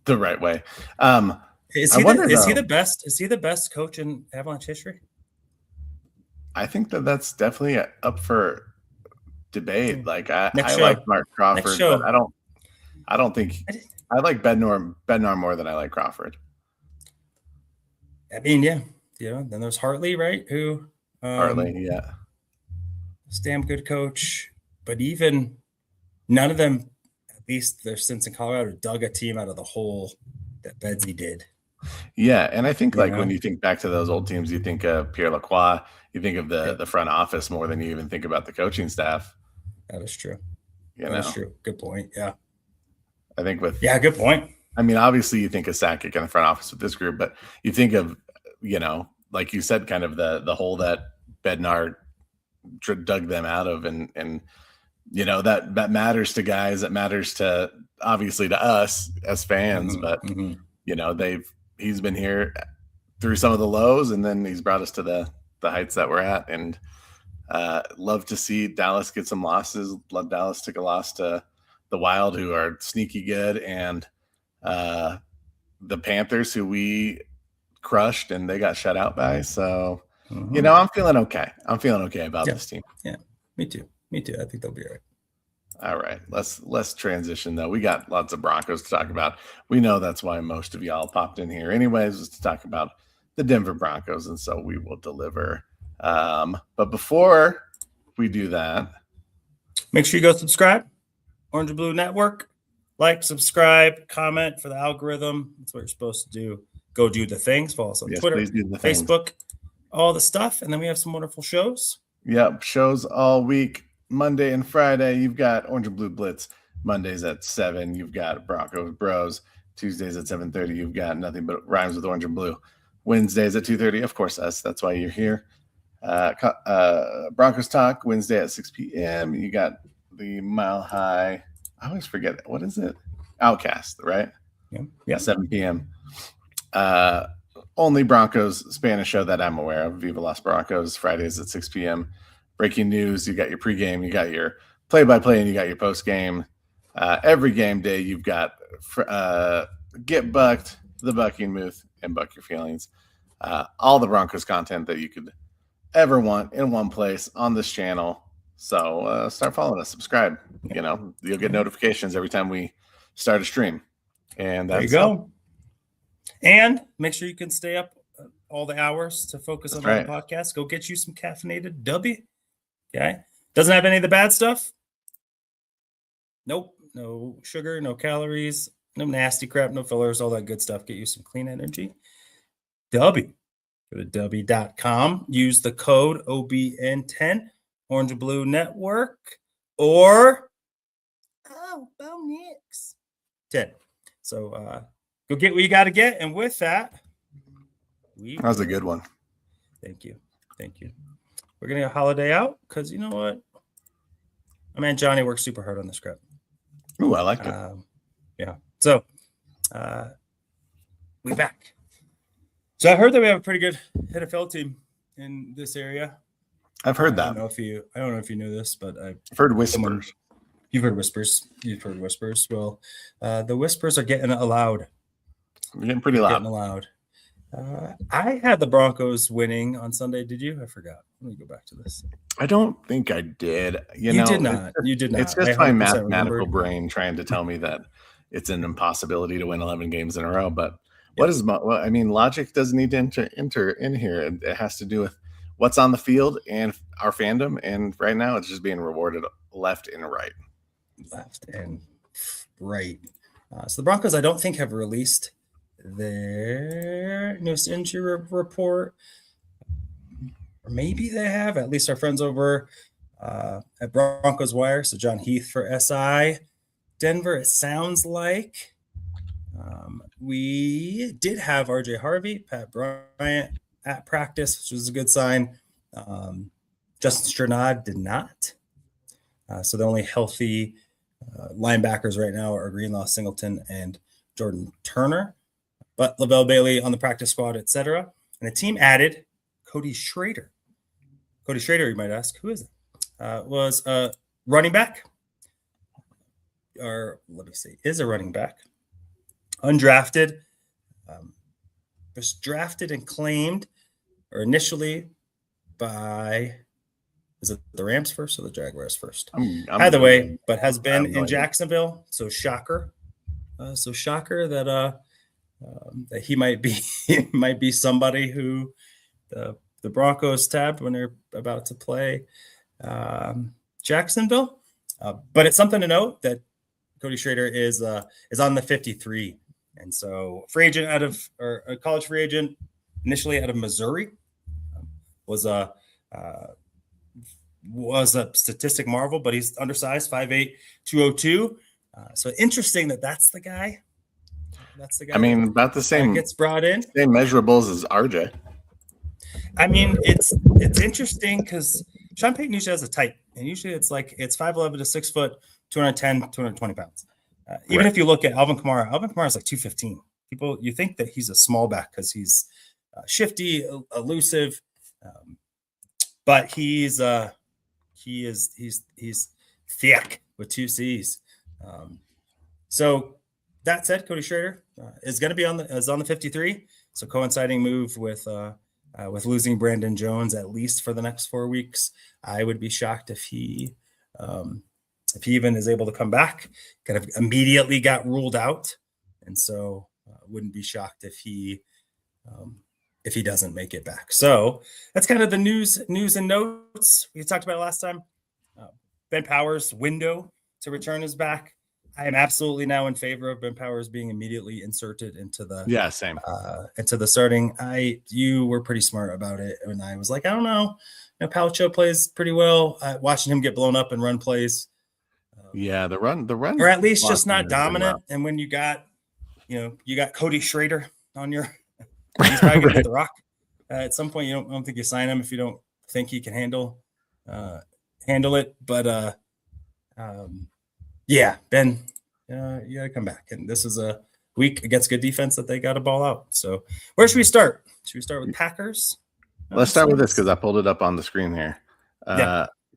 the right way. Is he the best? Is he the best coach in Avalanche history? I think that's definitely up for debate. Like I like Mark Crawford, but I don't think I like Bednar more than I like Crawford. I mean, yeah. Then there's Hartley, right? Who Hartley, is damn good coach, but even none of them, at least their stints in Colorado, dug a team out of the hole that Bedsy did. Yeah, and I think when you think back to those old teams, you think of Pierre Lacroix, you think of the front office more than you even think about the coaching staff. That is true. That's true. Good point. Yeah. I think good point. I mean, obviously you think of Sakic in the front office with this group, but you think of, like you said, kind of the hole that Bednar dug them out of, and that matters to guys. That matters to, obviously, to us as fans, but he's been here through some of the lows, and then he's brought us to the heights that we're at. And love to see Dallas get some losses. Love Dallas took a loss to the Wild, who are sneaky good, and the Panthers, who we crushed and they got shut out by. So, I'm feeling okay. I'm feeling okay about this team. Yeah, me too. I think they'll be all right. All right, let's transition though. We got lots of Broncos to talk about. We know that's why most of y'all popped in here, anyways, was to talk about the Denver Broncos, and so we will deliver. But before we do that, make sure you go subscribe. Orange and Blue Network. Like, subscribe, comment for the algorithm. That's what you're supposed to do. Go do the things. Follow us on Twitter, Facebook, all the stuff, and then we have some wonderful shows. Yep, shows all week. Monday and Friday, you've got Orange and Blue Blitz. Mondays at 7, you've got Broncos Bros. Tuesdays at 7:30, you've got Nothing But Rhymes with Orange and Blue. Wednesdays at 2:30, of course, us. That's why you're here. Broncos Talk, Wednesday at 6 p.m. You got the Mile High. I always forget it. What is it? Oukast, right? Yeah. 7 p.m. Only Broncos Spanish show that I'm aware of. Viva Los Broncos, Fridays at 6 p.m. Breaking news, you got your pregame, you got your play-by-play, and you got your postgame. Every game day, you've got Get Bucked, The Bucking Booth, and Buck Your Feelings. All the Broncos content that you could ever want in one place on this channel. So start following us, subscribe. You'll get notifications every time we start a stream. And there you go. And make sure you can stay up all the hours to focus on the podcast. Go get you some caffeinated W. Okay. Doesn't have any of the bad stuff. Nope. No sugar, no calories, no nasty crap, no fillers, all that good stuff. Get you some clean energy. W. Go to W.com. Use the code OBN10, Orange and Blue Network, or Bonix 10. So go get what you got to get. And with that, that was a good one. Thank you. We're going to holiday out because you know what? My man Johnny worked super hard on the script. Ooh, I liked it. Yeah. So we back. So I heard that we have a pretty good NFL team in this area. I've heard that. I don't know if you knew this, but I've heard whispers. You've heard whispers. Well, the whispers are getting loud. They're getting pretty loud. I had the Broncos winning on Sunday. Did you? I forgot. Let me go back to this. I don't think I did. You did not. You did not. It's just my mathematical brain trying to tell me that it's an impossibility to win 11 games in a row. But logic doesn't need to enter in here. It has to do with what's on the field and our fandom. And right now, it's just being rewarded left and right. So the Broncos, I don't think, have released their newest injury report, or maybe they have. At least our friends over at Broncos Wire. So John Heath for SI Denver. It sounds like we did have RJ Harvey, Pat Bryant at practice, which was a good sign. Justin Strnad did not. So the only healthy linebackers right now are Greenlaw, Singleton, and Jordan Turner. But Lavelle Bailey on the practice squad, etc. And the team added Cody Schrader. Cody Schrader, you might ask, who is it? Was a running back. Or let me see, is a running back. Undrafted. Was drafted and claimed, or initially by, is it the Rams first or the Jaguars first? Either way, but has been in Jacksonville. So shocker. That he might be somebody who the Broncos tabbed when they're about to play Jacksonville. But it's something to note that Cody Schrader is on the 53, and so a college free agent initially out of Missouri. Was a statistic marvel, but he's undersized, 5'8", 202. So interesting that's the guy. I mean, about the same gets brought in. Same measurables as RJ. I mean, it's interesting because Sean Payton usually has a type, and usually it's 5'11" to 6 foot, 210, 220 pounds. Even if you look at Alvin Kamara is like 215. You think that he's a small back because he's shifty, elusive, but he's thick with 2 C's. So that said, Cody Schrader is going to be on the 53. So coinciding move with losing Brandon Jones at least for the next 4 weeks. I would be shocked if he even is able to come back. Kind of immediately got ruled out, and so wouldn't be shocked if he doesn't make it back. So that's kind of the news and notes we talked about last time. Ben Powers' window to return is back. I am absolutely now in favor of Ben Powers being immediately inserted into the same into the starting. You were pretty smart about it, and I was like, I don't know. Palcho plays pretty well. Watching him get blown up and run plays. The run, or at least just not dominant. Well. And when you got Cody Schrader on your, he's probably gonna get the rock at some point. I don't think you sign him if you don't think he can handle it. But Ben, you gotta come back. And this is a week against good defense that they got to ball out. So where should we start? Should we start with Packers? Let's start with this because I pulled it up on the screen here.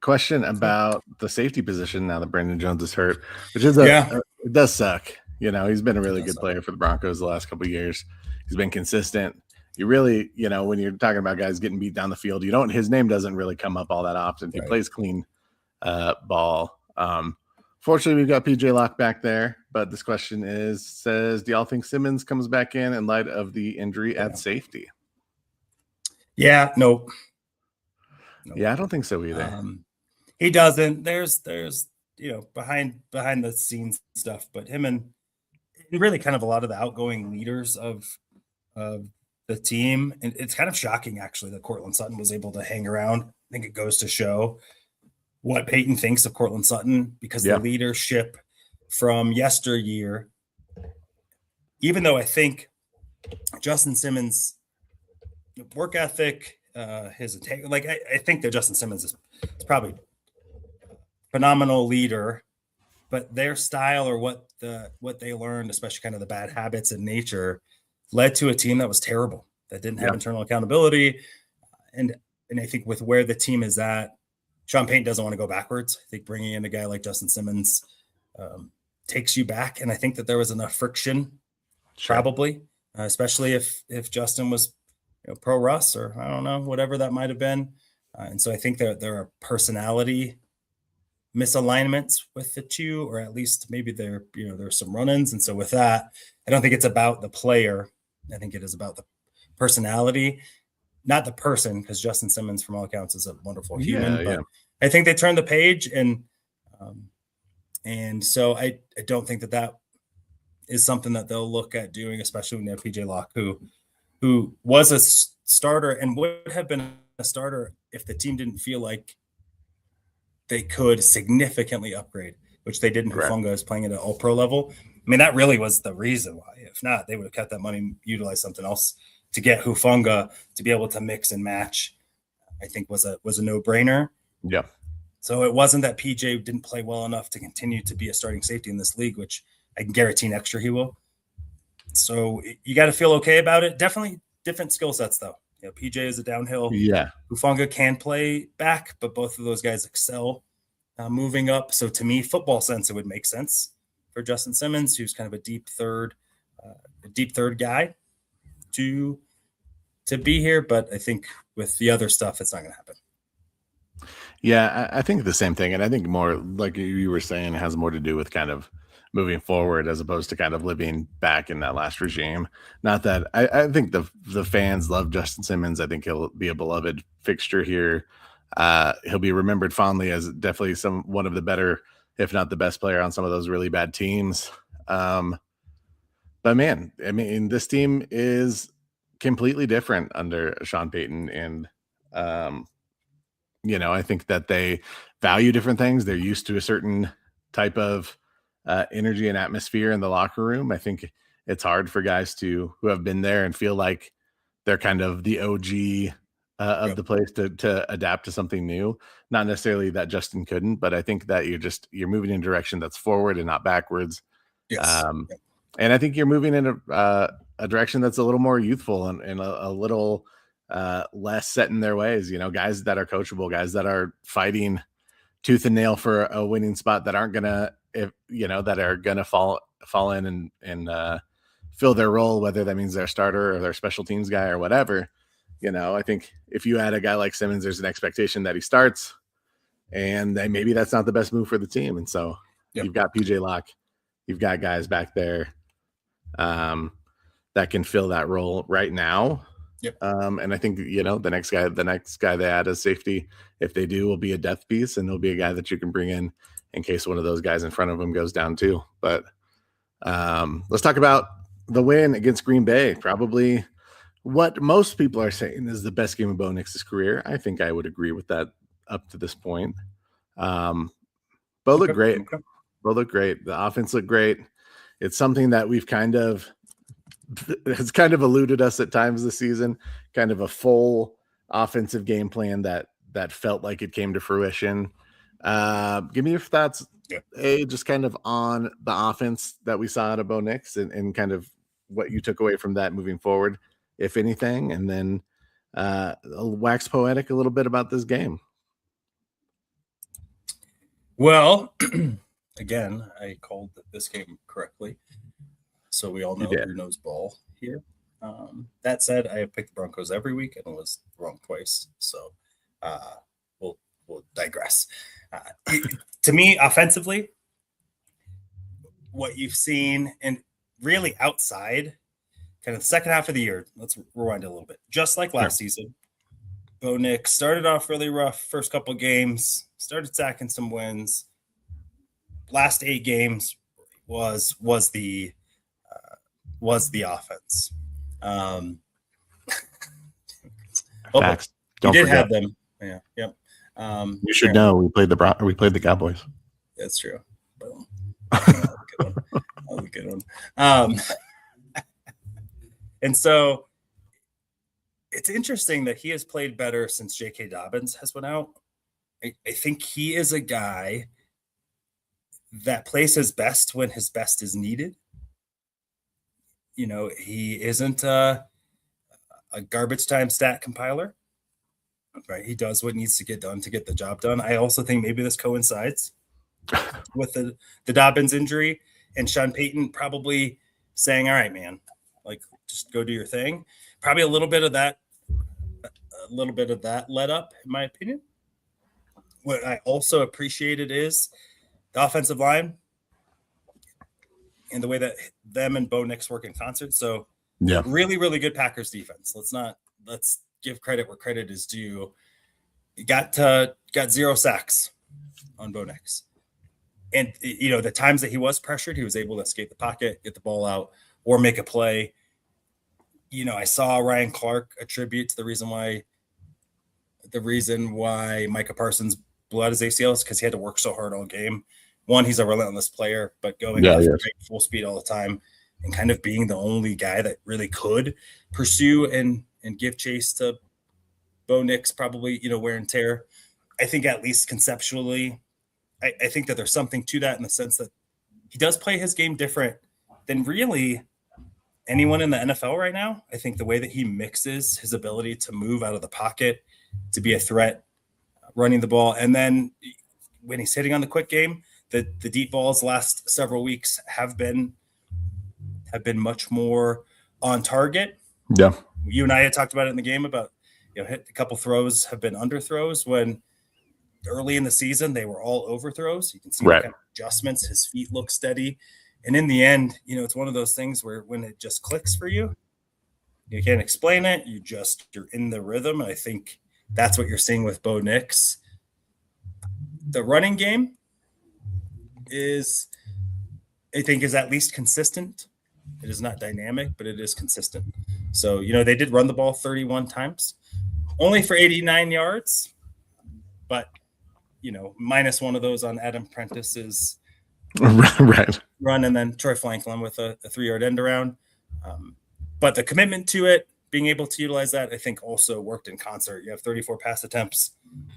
Question about the safety position now that Brandon Jones is hurt, which is it does suck. He's been a really good player for the Broncos the last couple of years. He's been consistent. You really, when you're talking about guys getting beat down the field, his name doesn't really come up all that often. He plays clean ball. Fortunately, we've got PJ Locke back there, but this question says, do y'all think Simmons comes back in light of the injury at safety? Yeah, nope. Yeah, I don't think so either. He doesn't. There's behind the scenes stuff, but him and really kind of a lot of the outgoing leaders of the team, and it's kind of shocking actually that Courtland Sutton was able to hang around. I think it goes to show what Peyton thinks of Courtland Sutton, because the leadership from yesteryear, even though I think Justin Simmons' work ethic, his I think that Justin Simmons is probably a phenomenal leader, but their style or what they learned, especially kind of the bad habits in nature, led to a team that was terrible, that didn't have internal accountability. And I think with where the team is at, Sean Payton doesn't want to go backwards. I think bringing in a guy like Justin Simmons takes you back. And I think that there was enough friction, probably, especially if Justin was pro Russ or I don't know, whatever that might have been. And so I think that there are personality misalignments with the two, or at least maybe there's some run-ins. And so with that, I don't think it's about the player. I think it is about the personality, not the person, because Justin Simmons, from all accounts, is a wonderful human. But I think they turned the page, and so I don't think that is something that they'll look at doing, especially when they have PJ Locke, who was a starter and would have been a starter if the team didn't feel like they could significantly upgrade, which they didn't. Hufanga is playing at an all-pro level. I mean, that really was the reason why. If not, they would have kept that money and utilized something else to get Hufanga to be able to mix and match. I think was a no-brainer. Yeah. So it wasn't that PJ didn't play well enough to continue to be a starting safety in this league, which I can guarantee next year he will. So you got to feel okay about it. Definitely different skill sets, though. PJ is a downhill. Yeah. Hufanga can play back, but both of those guys excel moving up. So to me, football sense, it would make sense for Justin Simmons, who's kind of a deep third guy, to be here. But I think with the other stuff, it's not going to happen. Yeah, I think the same thing. And I think more, like you were saying, it has more to do with kind of moving forward as opposed to kind of living back in that last regime. Not that I think the fans love Justin Simmons. I think he'll be a beloved fixture here. He'll be remembered fondly as definitely one of the better, if not the best player on some of those really bad teams. But man, I mean, this team is completely different under Sean Payton. And, I think that they value different things. They're used to a certain type of energy and atmosphere in the locker room. I think it's hard for guys who have been there and feel like they're kind of the OG of the place to adapt to something new. Not necessarily that Justin couldn't, but I think that you're moving in a direction that's forward and not backwards. Yes. And I think you're moving in a direction that's a little more youthful and a little less set in their ways. Guys that are coachable, guys that are fighting tooth and nail for a winning spot, that aren't going to if that are going to fall in and fill their role, whether that means their starter or their special teams guy or whatever. I think if you add a guy like Simmons, there's an expectation that he starts, and then maybe that's not the best move for the team. And so you've got PJ Locke, you've got guys back there that can fill that role right now. Yep. And I think, the next guy they add as safety, if they do, will be a depth piece, and there'll be a guy that you can bring in case one of those guys in front of him goes down too. But let's talk about the win against Green Bay. Probably what most people are saying is the best game of Bo Nix's career. I think I would agree with that up to this point. Bo looked great. Bo looked great. The offense looked great. It's something that we've has kind of eluded us at times this season, kind of a full offensive game plan that felt like it came to fruition. Give me your thoughts, just kind of on the offense that we saw out of Bo Nix and kind of what you took away from that moving forward, if anything, and then wax poetic a little bit about this game. Well, again, I called this game correctly. So we all know who knows ball here. That said, I have picked the Broncos every week and was wrong twice. So we'll digress. To me, offensively, what you've seen, and really outside, kind of the second half of the year, let's rewind a little bit. Just like last season, Bo Nix started off really rough first couple of games, started sacking some wins. Last 8 games was the offense. Facts. You did have them. Yeah. Yep. You should know we played the Cowboys. That's true. Boom. That was a good one. And so it's interesting that he has played better since J.K. Dobbins has went out. I think he is a guy that plays his best when his best is needed. He isn't a garbage time stat compiler, right? He does what needs to get done to get the job done. I also think maybe this coincides with the Dobbins injury and Sean Payton probably saying, all right, man, like just go do your thing. Probably a little bit of that let up, in my opinion. What I also appreciated is the offensive line and the way that them and Bo Nix work in concert. So really, really good Packers defense. Let's give credit where credit is due. You got 0 sacks on Bo Nix. And, the times that he was pressured, he was able to escape the pocket, get the ball out, or make a play. I saw Ryan Clark attribute to the reason why Micah Parsons blew out his ACL is because he had to work so hard all game. One, he's a relentless player, but going full speed all the time and kind of being the only guy that really could pursue and give chase to Bo Nix, probably, wear and tear. I think at least conceptually, I think that there's something to that in the sense that he does play his game different than really anyone in the NFL right now. I think the way that he mixes his ability to move out of the pocket, to be a threat, running the ball, and then when he's hitting on the quick game, the deep balls last several weeks have been much more on target. Yeah. You and I had talked about it in the game about, hit a couple throws have been underthrows when early in the season they were all overthrows. You can see kind of adjustments. His feet look steady. And in the end, it's one of those things where when it just clicks for you, you can't explain it. You're in the rhythm. And I think that's what you're seeing with Bo Nix. The running game is at least consistent. It is not dynamic, but it is consistent. So, they did run the ball 31 times, only for 89 yards, but, minus one of those on Adam Prentice's run, and then Troy Franklin with a 3-yard end around. But the commitment to it, being able to utilize that, I think also worked in concert. You have 34 pass attempts,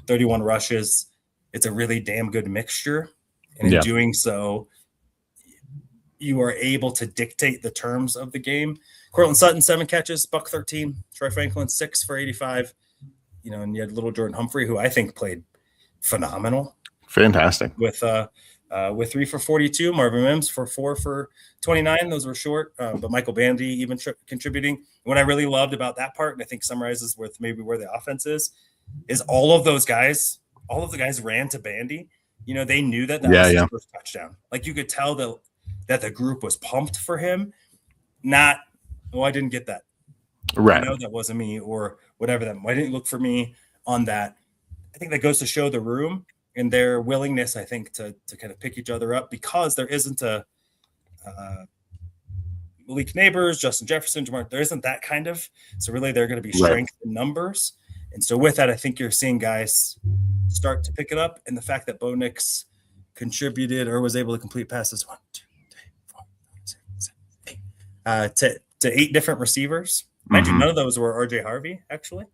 31 rushes. It's a really damn good mixture. And in doing so, you are able to dictate the terms of the game. Cortland Sutton, 7 catches, $113. Troy Franklin, 6 for 85. And you had little Jordan Humphrey, who I think played phenomenal. Fantastic. With with 3 for 42. Marvin Mims for 4 for 29. Those were short, but Michael Bandy even contributing. What I really loved about that part, and I think summarizes with maybe where the offense is all of the guys ran to Bandy. They knew that was his first touchdown. Like, you could tell that the group was pumped for him. Not, I didn't get that. Right. That wasn't me, or whatever. Why didn't you look for me on that? I think that goes to show the room and their willingness, I think, to kind of pick each other up, because there isn't a Malik Neighbors, Justin Jefferson, Jamar. There isn't that kind of. So really, they're going to be strength in numbers. And so with that, I think you're seeing guys start to pick it up. And the fact that Bo Nix contributed or was able to complete passes 1, 2, 3, 4, 5, 6, 7, 8 to 8 different receivers. Mind you, none of those were RJ Harvey, actually.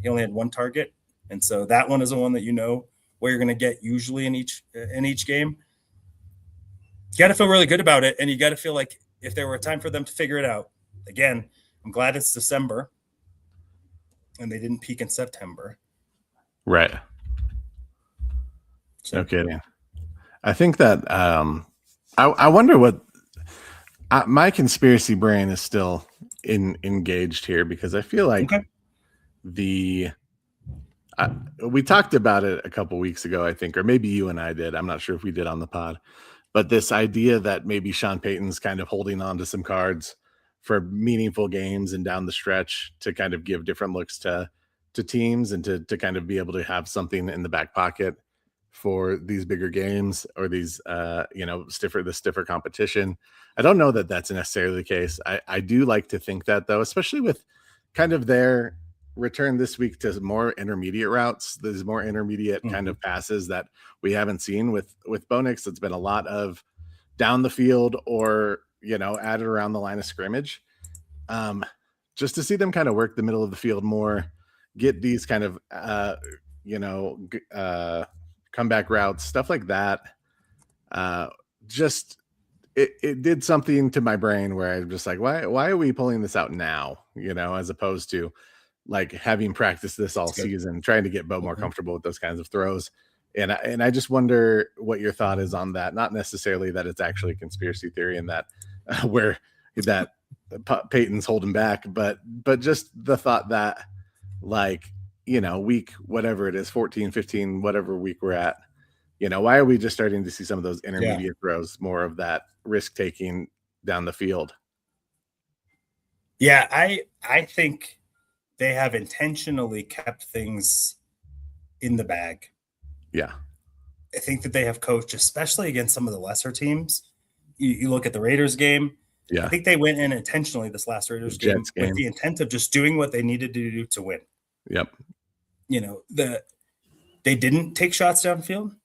He only had 1 target. And so that one is the one that where you're going to get usually in each game. You got to feel really good about it, and you got to feel like if there were a time for them to figure it out. Again, I'm glad it's December, and they didn't peak in September. Right. No kidding. I think that I wonder what my conspiracy brain is still engaged here, because I feel like we talked about it a couple weeks ago, I think, or maybe you and I did. I'm not sure if we did on the pod, but this idea that maybe Sean Payton's kind of holding on to some cards for meaningful games and down the stretch to kind of give different looks to teams, and to kind of be able to have something in the back pocket for these bigger games, or these stiffer competition. I don't know that that's necessarily the case. I do like to think that, though, especially with kind of their return this week to more intermediate routes. There's more intermediate kind of passes that we haven't seen with Bo Nix. It's been a lot of down the field, or added around the line of scrimmage. Just to see them kind of work the middle of the field more, get these kind of comeback routes, stuff like that. It did something to my brain where I'm just like, why are we pulling this out now? As opposed to like having practiced this all season, trying to get Bo more comfortable with those kinds of throws. And I just wonder what your thought is on that. Not necessarily that it's actually a conspiracy theory and that where that Peyton's holding back, but just the thought that, like, week, whatever it is, 14, 15, whatever week we're at, why are we just starting to see some of those intermediate throws, more of that risk taking down the field? Yeah, I think they have intentionally kept things in the bag. Yeah. I think that they have coached, especially against some of the lesser teams. You look at the Raiders game. Yeah. I think they went in intentionally this last Raiders game with the intent of just doing what they needed to do to win. Yep. They didn't take shots downfield.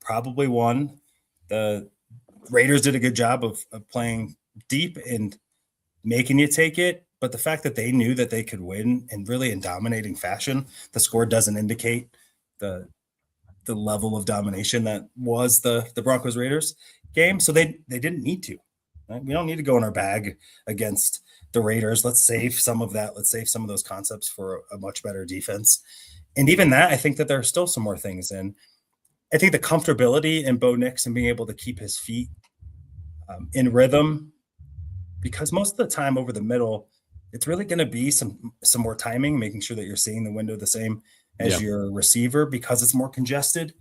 Probably won. The Raiders did a good job of playing deep and making you take it. But the fact that they knew that they could win, and really in dominating fashion, the score doesn't indicate the level of domination that was the Broncos Raiders game. So they didn't need to. Right? We don't need to go in our bag against the Raiders. Let's save some of that. Let's save some of those concepts for a much better defense. And even that, I think that there are still some more things in. I think the comfortability in Bo Nix and being able to keep his feet in rhythm, because most of the time over the middle, it's really going to be some more timing, making sure that you're seeing the window the same as your receiver, because it's more congested.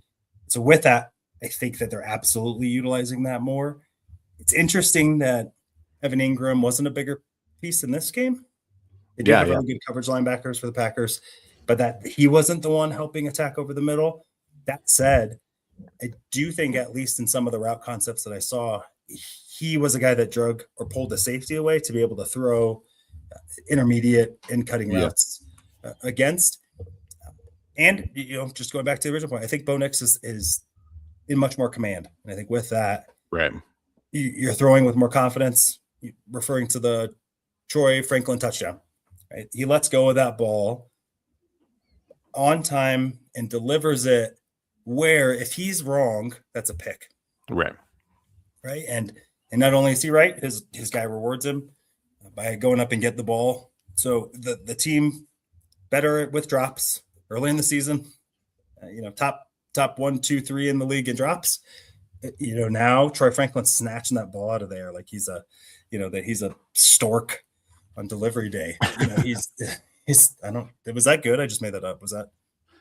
So with that, I think that they're absolutely utilizing that more. It's interesting that Evan Ingram wasn't a bigger piece in this game. They do have really good coverage linebackers for the Packers, but that he wasn't the one helping attack over the middle. That said, I do think, at least in some of the route concepts that I saw, he was a guy that drug or pulled the safety away to be able to throw intermediate and cutting routes against. And, just going back to the original point, I think Bo Nix is in much more command. And I think with that, right, you're throwing with more confidence, referring to the Troy Franklin touchdown. Right? He lets go of that ball on time and delivers it where, if he's wrong, that's a pick. Right. Right. And not only is he right, his guy rewards him by going up and get the ball. So the team better with drops early in the season, top 1, 2, 3 in the league in drops. Now Troy Franklin's snatching that ball out of there like he's a stork on delivery day. He's was that good? I just made that up. Is that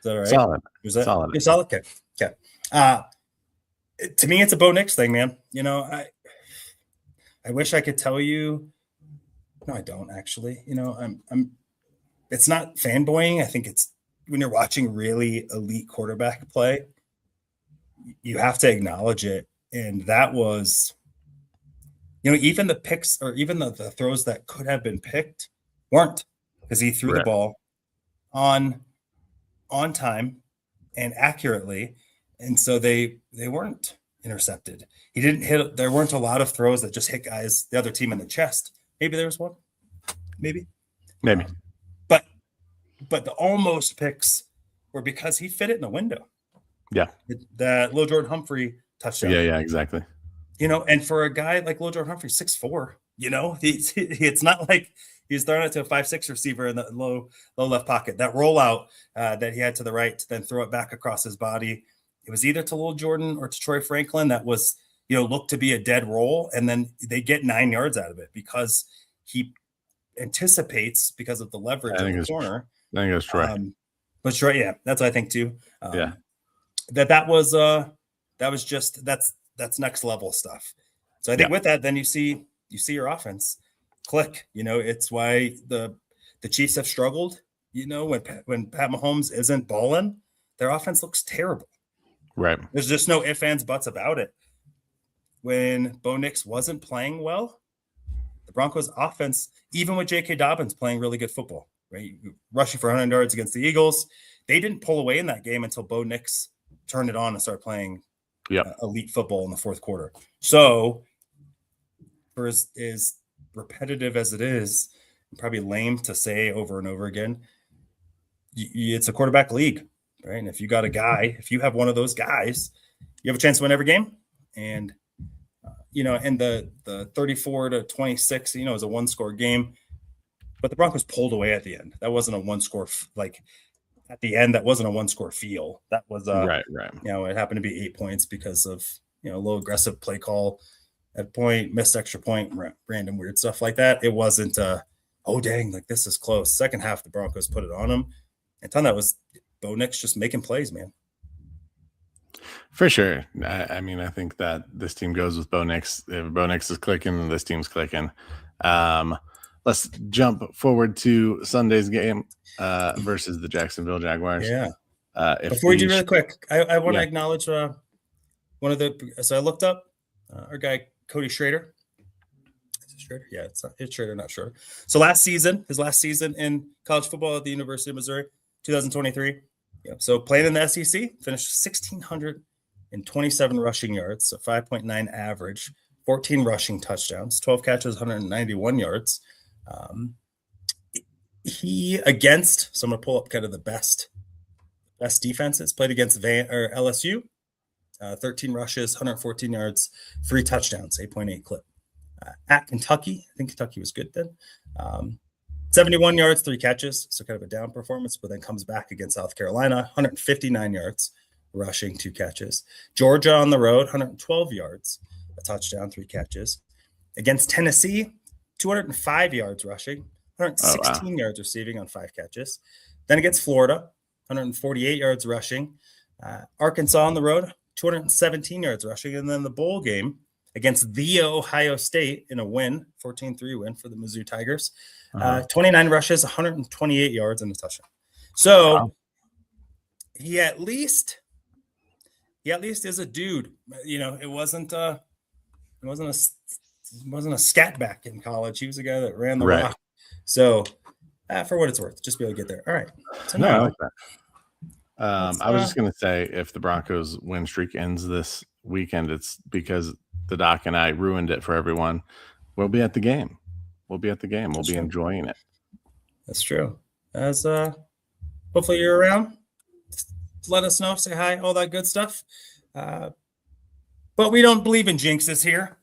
all right? Solid. Was that solid? You're solid. Okay. To me, it's a Bo Nix thing, man. I wish I could tell you. No, I don't actually. I'm. It's not fanboying. I think it's when you're watching really elite quarterback play, you have to acknowledge it. And that was, even the picks or even the throws that could have been picked weren't, because he threw the ball on time and accurately. And so they weren't intercepted. He didn't hit. There weren't a lot of throws that just hit guys, the other team in the chest. Maybe there was one. Maybe. But the almost picks were because he fit it in the window. Yeah. That Lil Jordan Humphrey touchdown. Yeah, exactly. And for a guy like Lil Jordan Humphrey, 6'4", it's not like he's throwing it to a 5'6" receiver in the low left pocket. That rollout that he had to the right to then throw it back across his body, it was either to Lil Jordan or to Troy Franklin. That was, looked to be a dead roll. And then they get 9 yards out of it because he anticipates because of the leverage in the corner. I think that's Troy. But Troy, yeah, that's what I think too. Yeah. That's next level stuff. So I think with that, then you see your offense click. It's why the Chiefs have struggled. When Pat Mahomes isn't balling, their offense looks terrible. Right. There's just no ifs, ands, buts about it. When Bo Nix wasn't playing well, the Broncos offense, even with J.K. Dobbins playing really good football, right, rushing for 100 yards against the Eagles, they didn't pull away in that game until Bo Nix turned it on and started playing elite football in the fourth quarter. So, for as repetitive as it is, probably lame to say over and over again, it's a quarterback league, right? And if you got a guy, if you have one of those guys, you have a chance to win every game. And and the 34-26, is a one-score game, but the Broncos pulled away at the end. That wasn't a one-score at the end. That wasn't a one-score feel. That was right. It happened to be 8 points because of a little aggressive play call at point, missed extra point, random weird stuff like that. It wasn't oh dang, like this is close. Second half, the Broncos put it on them. And ton that was Bo Nix just making plays, man. For sure. I mean, I think that this team goes with Bo Nix. If Bo Nix is clicking, this team's clicking. Let's jump forward to Sunday's game versus the Jacksonville Jaguars. Yeah. Before we do really quick, I want to acknowledge one of the. So I looked up our guy Cody Schrader. Is it Schrader? Yeah, it's Schrader, not Schrader. So his last season in college football at the University of Missouri, 2023. Yeah. So playing in the SEC, finished 1,627 rushing yards, so 5.9 average, 14 rushing touchdowns, 12 catches, 191 yards. He against, so I'm going to pull up kind of the best defenses, played against LSU, 13 rushes, 114 yards, 3 touchdowns, 8.8 clip. At Kentucky, I think Kentucky was good then. 71 yards, 3 catches, so kind of a down performance, but then comes back against South Carolina, 159 yards, rushing, 2 catches. Georgia on the road, 112 yards, a touchdown, 3 catches. Against Tennessee, 205 yards rushing, 116 yards receiving on 5 catches. Then against Florida, 148 yards rushing. Arkansas on the road, 217 yards rushing. And then the bowl game against the Ohio State in a win, 14-3 win for the Mizzou Tigers. 29 rushes, 128 yards, and a touchdown. So he at least is a dude. It wasn't a scat back in college. He was a guy that ran the rock. So for what it's worth, just be able to get there. All right. So I like that. I was just going to say, if the Broncos win streak ends this weekend, it's because the doc and I ruined it for everyone. We'll be at the game. We'll be enjoying it. That's true. As hopefully you're around. Let us know. Say hi. All that good stuff. But we don't believe in jinxes here.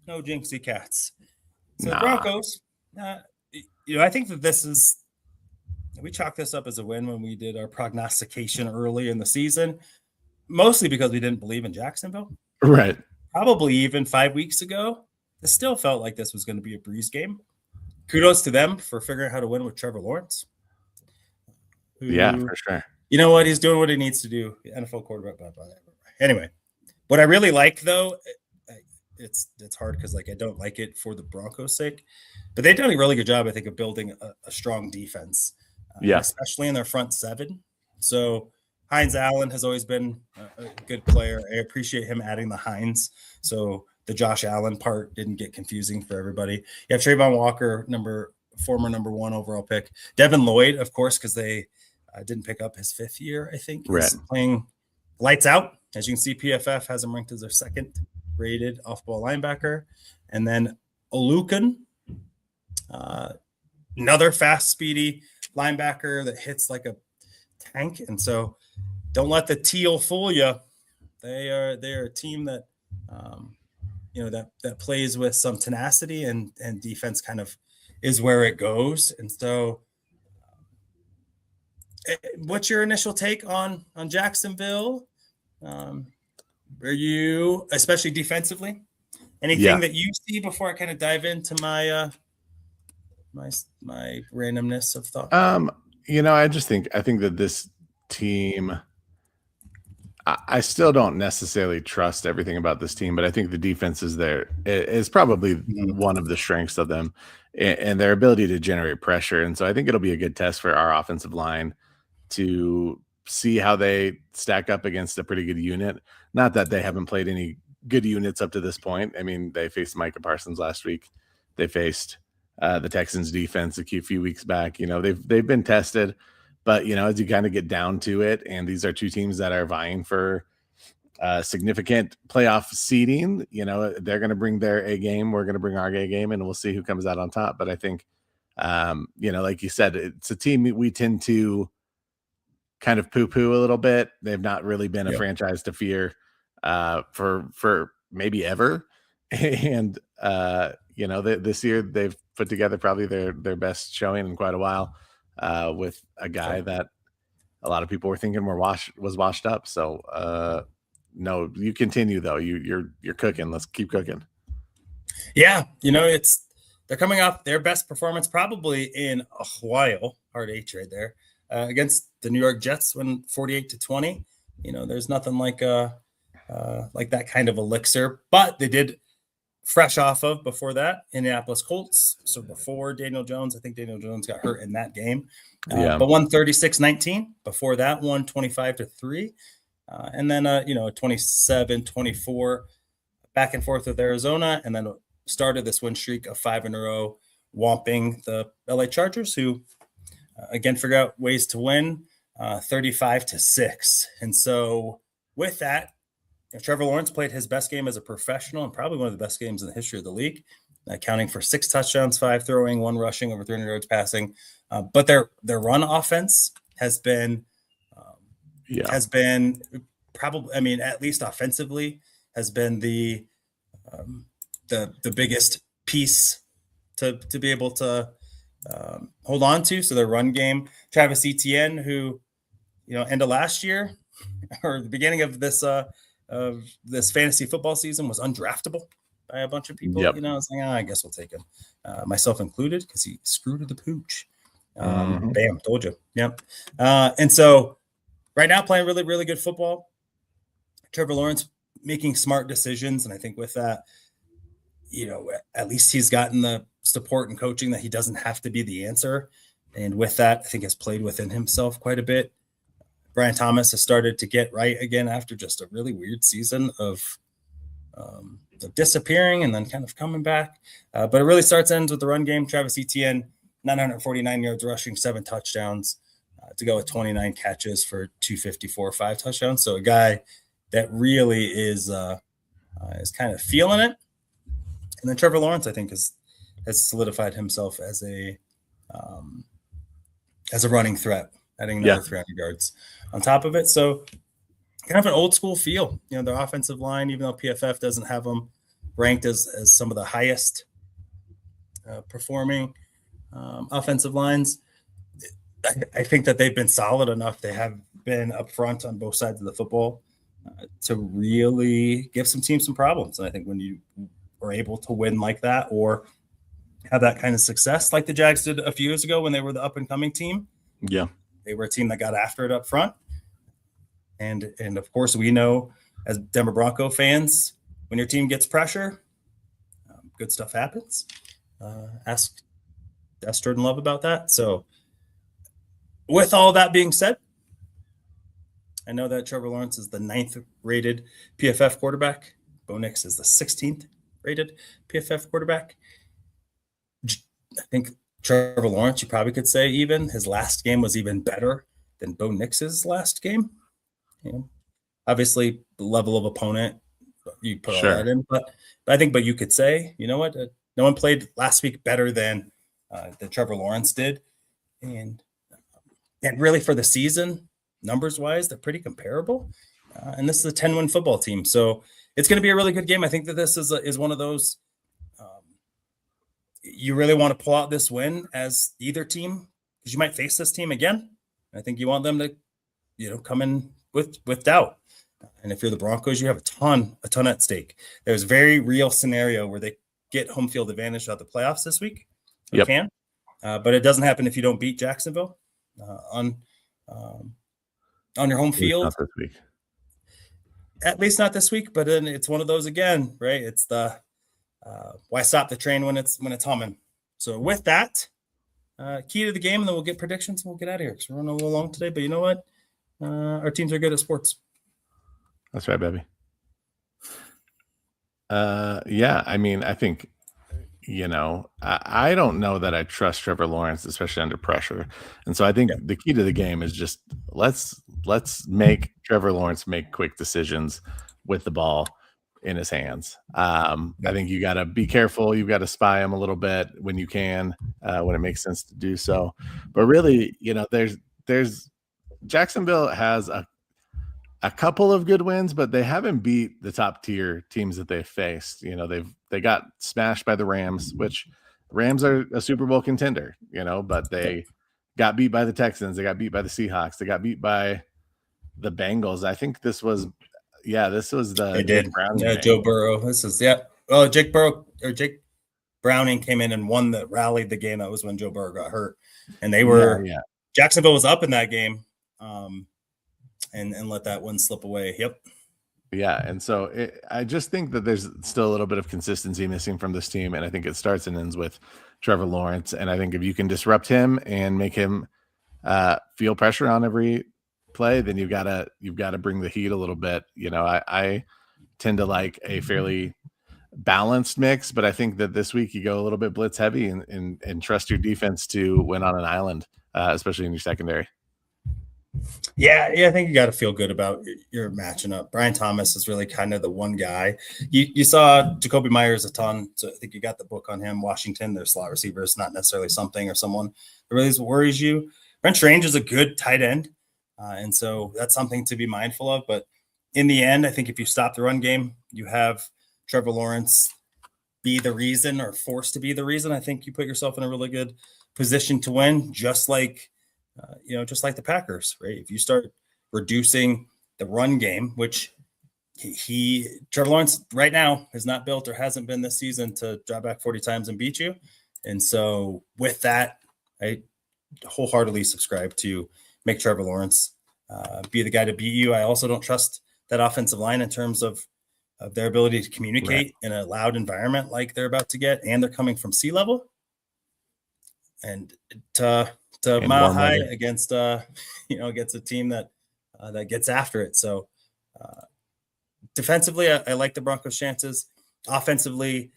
No jinxie cats. So the Broncos, I think that we chalked this up as a win when we did our prognostication early in the season, mostly because we didn't believe in Jacksonville. Right. Probably even 5 weeks ago, it still felt like this was going to be a breeze game. Kudos to them for figuring out how to win with Trevor Lawrence. Yeah, for sure. You know what? He's doing what he needs to do. NFL quarterback. Blah, blah, blah. Anyway, what I really like, though, it's hard because I don't like it for the Broncos' sake, but they've done a really good job, I think, of building a strong defense, especially in their front seven. So Hines Allen has always been a good player. I appreciate him adding the Hines, so the Josh Allen part didn't get confusing for everybody. You have Trayvon Walker, former number 1 overall pick. Devin Lloyd, of course, because they didn't pick up his 5th year, I think. Right. He's playing lights out. As you can see, PFF has him ranked as their 2nd rated off-ball linebacker. And then Oukast, another fast, speedy linebacker that hits like a tank. And so don't let the teal fool you. They are a team that that plays with some tenacity, and defense kind of is where it goes. And so what's your initial take on Jacksonville? Are you, especially defensively, anything that you see before I kind of dive into my my randomness of thought? I think that this team, I still don't necessarily trust everything about this team, but I think the defense is probably one of the strengths of them, and their ability to generate pressure. And so I think it'll be a good test for our offensive line to see how they stack up against a pretty good unit. Not that they haven't played any good units up to this point. I mean, they faced Micah Parsons last week. They faced the Texans defense a few weeks back. They've been tested, but as you kind of get down to it, and these are two teams that are vying for significant playoff seeding, they're going to bring their A game. We're going to bring our A game, and we'll see who comes out on top. But I think, like you said, it's a team we tend to kind of poo-poo a little bit. They've not really been a franchise to fear for maybe ever. And, this year they've put together probably their best showing in quite a while with a guy that a lot of people were thinking was washed up. So, no, you continue though. You're cooking. Let's keep cooking. Yeah. They're coming off their best performance probably in a while. Hard H right there. Against the New York Jets, when 48-20, there's nothing like that kind of elixir, but they did fresh off of before that Indianapolis Colts. So before Daniel Jones, I think Daniel Jones got hurt in that game, but won 36-19 before that, won 25-3. And then, 27-24 back and forth with Arizona. And then started this win streak of 5 in a row, whomping the LA Chargers, who again, figure out ways to win 35-6. And so with that, Trevor Lawrence played his best game as a professional and probably one of the best games in the history of the league, accounting for 6 touchdowns, 5 throwing, 1 rushing, over 300 yards passing. But their run offense has been probably, at least offensively, has been the biggest piece to be able to hold on to. So their run game, Travis Etienne, who, end of last year or the beginning of this fantasy football season, was undraftable by a bunch of people. I was like, I guess we'll take him, myself included, because he screwed the pooch. Bam, told you. Yep. And so right now playing really, really good football. Trevor Lawrence making smart decisions. And I think with that, at least he's gotten the support and coaching that he doesn't have to be the answer. And with that, I think has played within himself quite a bit. Brian Thomas has started to get right again after just a really weird season of disappearing and then kind of coming back. But it really ends with the run game. Travis Etienne, 949 yards rushing, 7 touchdowns to go with 29 catches for 254, 5 touchdowns. So a guy that really is kind of feeling it. And then Trevor Lawrence, I think, has solidified himself as a running threat, adding another 300 yards on top of it. So kind of an old school feel. Their offensive line, even though PFF doesn't have them ranked as some of the highest performing offensive lines, I think that they've been solid enough. They have been up front on both sides of the football to really give some teams some problems. And I think when you are able to win like that, or have that kind of success like the Jags did a few years ago when they were the up-and-coming team, they were a team that got after it up front. And of course, we know as Denver Bronco fans, when your team gets pressure, good stuff happens. Ask Jordan Love about that. So with all that being said, I know that Trevor Lawrence is the 9th rated PFF quarterback. Bo Nix is the 16th rated PFF quarterback. I think Trevor Lawrence, you probably could say even his last game was even better than Bo Nix's last game. Obviously, the level of opponent, you put all that in. But you could say, you know what? No one played last week better than Trevor Lawrence did. And really for the season, numbers-wise, they're pretty comparable. And this is a 10-win football team. So it's going to be a really good game. I think that this is one of those you really want to pull out this win as either team, because you might face this team again. I think you want them to, come in with doubt. And if you're the Broncos, you have a ton at stake. There's a very real scenario where they get home field advantage out the playoffs this week. They can. But it doesn't happen if you don't beat Jacksonville on your home field. Not this week. At least not this week, but then it's one of those again, right? It's the why stop the train when it's humming. So with that, key to the game, and then we'll get predictions and we'll get out of here because we're running a little long today. But you know what? Our teams are good at sports. That's right, baby. Yeah, I mean, I think, I don't know that I trust Trevor Lawrence, especially under pressure. And so I think the key to the game is just let's make Trevor Lawrence make quick decisions with the ball in his hands. I think you got to be careful. You've got to spy him a little bit when you can, when it makes sense to do so. But really, there's Jacksonville has a couple of good wins, but they haven't beat the top tier teams that they've faced. They got smashed by the Rams, which Rams are a Super Bowl contender, but they got beat by the Texans. They got beat by the Seahawks. They got beat by the Bengals. I think this was the they did. Joe Burrow. This is Jake Browning came in and rallied the game. That was when Joe Burrow got hurt, and they were Jacksonville was up in that game. And let that one slip away. Yep. Yeah. And so I just think that there's still a little bit of consistency missing from this team. And I think it starts and ends with Trevor Lawrence. And I think if you can disrupt him and make him feel pressure on every play, then you've got to bring the heat a little bit. I tend to like a fairly balanced mix, but I think that this week you go a little bit blitz heavy and trust your defense to win on an island, especially in your secondary. Yeah, I think you got to feel good about your matching up. Brian Thomas is really kind of the one guy. You saw Jacoby Myers a ton, so I think you got the book on him. Washington, their slot receiver is not necessarily something or someone that really worries you. Brent Strange is a good tight end, and so that's something to be mindful of. But in the end, I think if you stop the run game, you have Trevor Lawrence be the reason or forced to be the reason. I think you put yourself in a really good position to win, just like the Packers, right? If you start reducing the run game, which Trevor Lawrence right now has not built or hasn't been this season to drop back 40 times and beat you. And so with that, I wholeheartedly subscribe to make Trevor Lawrence be the guy to beat you. I also don't trust that offensive line in terms of their ability to communicate in a loud environment like they're about to get, and they're coming from sea level. And to mile high against against a team that gets after it. So defensively, I like the Broncos' chances. Offensively,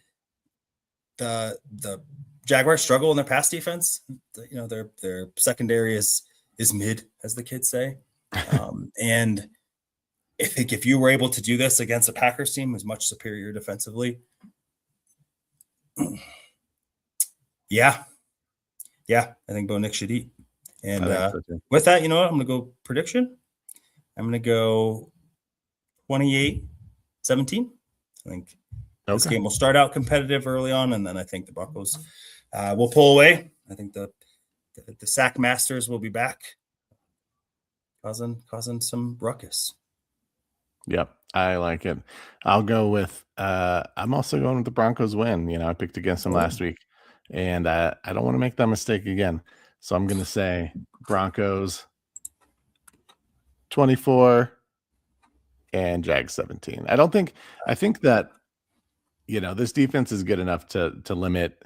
the Jaguars struggle in their pass defense. Their secondary is mid, as the kids say. And I think if you were able to do this against a Packers team who's much superior defensively, I think Bo Nix should eat. And with that, you know what? I'm going to go prediction. I'm going to go 28-17. I think this game will start out competitive early on, and then I think the Broncos will pull away. I think the sack masters will be back, causing some ruckus. Yep, I like it. I'll go with. I'm also going with the Broncos win. I picked against them last week, and I don't want to make that mistake again. So I'm going to say Broncos 24 and Jags 17. I think that this defense is good enough to limit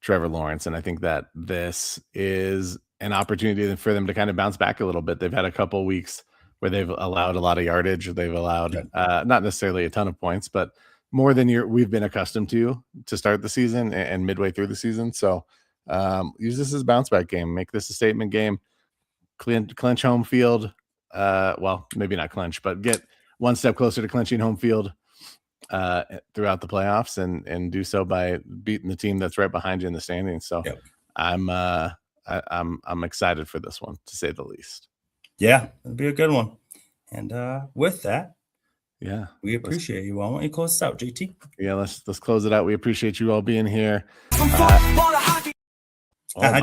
Trevor Lawrence, and I think that this is an opportunity for them to kind of bounce back a little bit. They've had a couple weeks where they've allowed a lot of yardage. They've allowed not necessarily a ton of points, but more than we've been accustomed to start the season and midway through the season. So use this as a bounce back game. Make this a statement game. Clinch home field. Well, maybe not clinch, but get one step closer to clinching home field throughout the playoffs, and do so by beating the team that's right behind you in the standings. So I'm excited for this one, to say the least. Yeah, it'll be a good one. And with that, we appreciate you all. Why don't you close this out, JT? Yeah, let's close it out. We appreciate you all being here.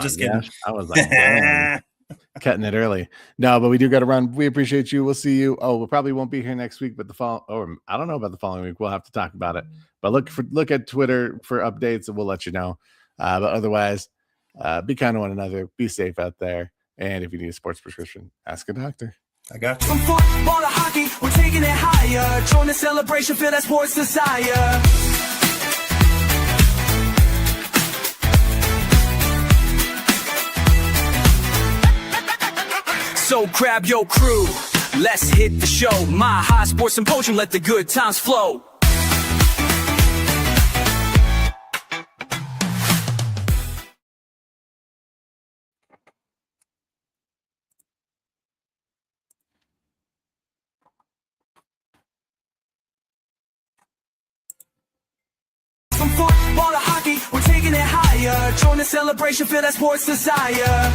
Just kidding. I was like, damn. Cutting it early. No, but we do got to run. We appreciate you. We'll see you. We probably won't be here next week, but I don't know about the following week. We'll have to talk about it. But look at Twitter for updates, and we'll let you know. But otherwise, be kind to one another. Be safe out there. And if you need a sports prescription, ask a doctor. I got you. From football to hockey, we're taking it higher. Join the celebration, feel that sports desire. So grab your crew, let's hit the show. My high sports symposium, let the good times flow. From football to hockey, we're taking it higher. Join the celebration, feel that sports desire.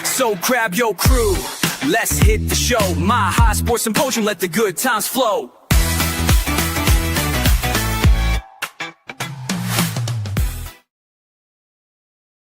So grab your crew, let's hit the show. My high sports symposium, let the good times flow.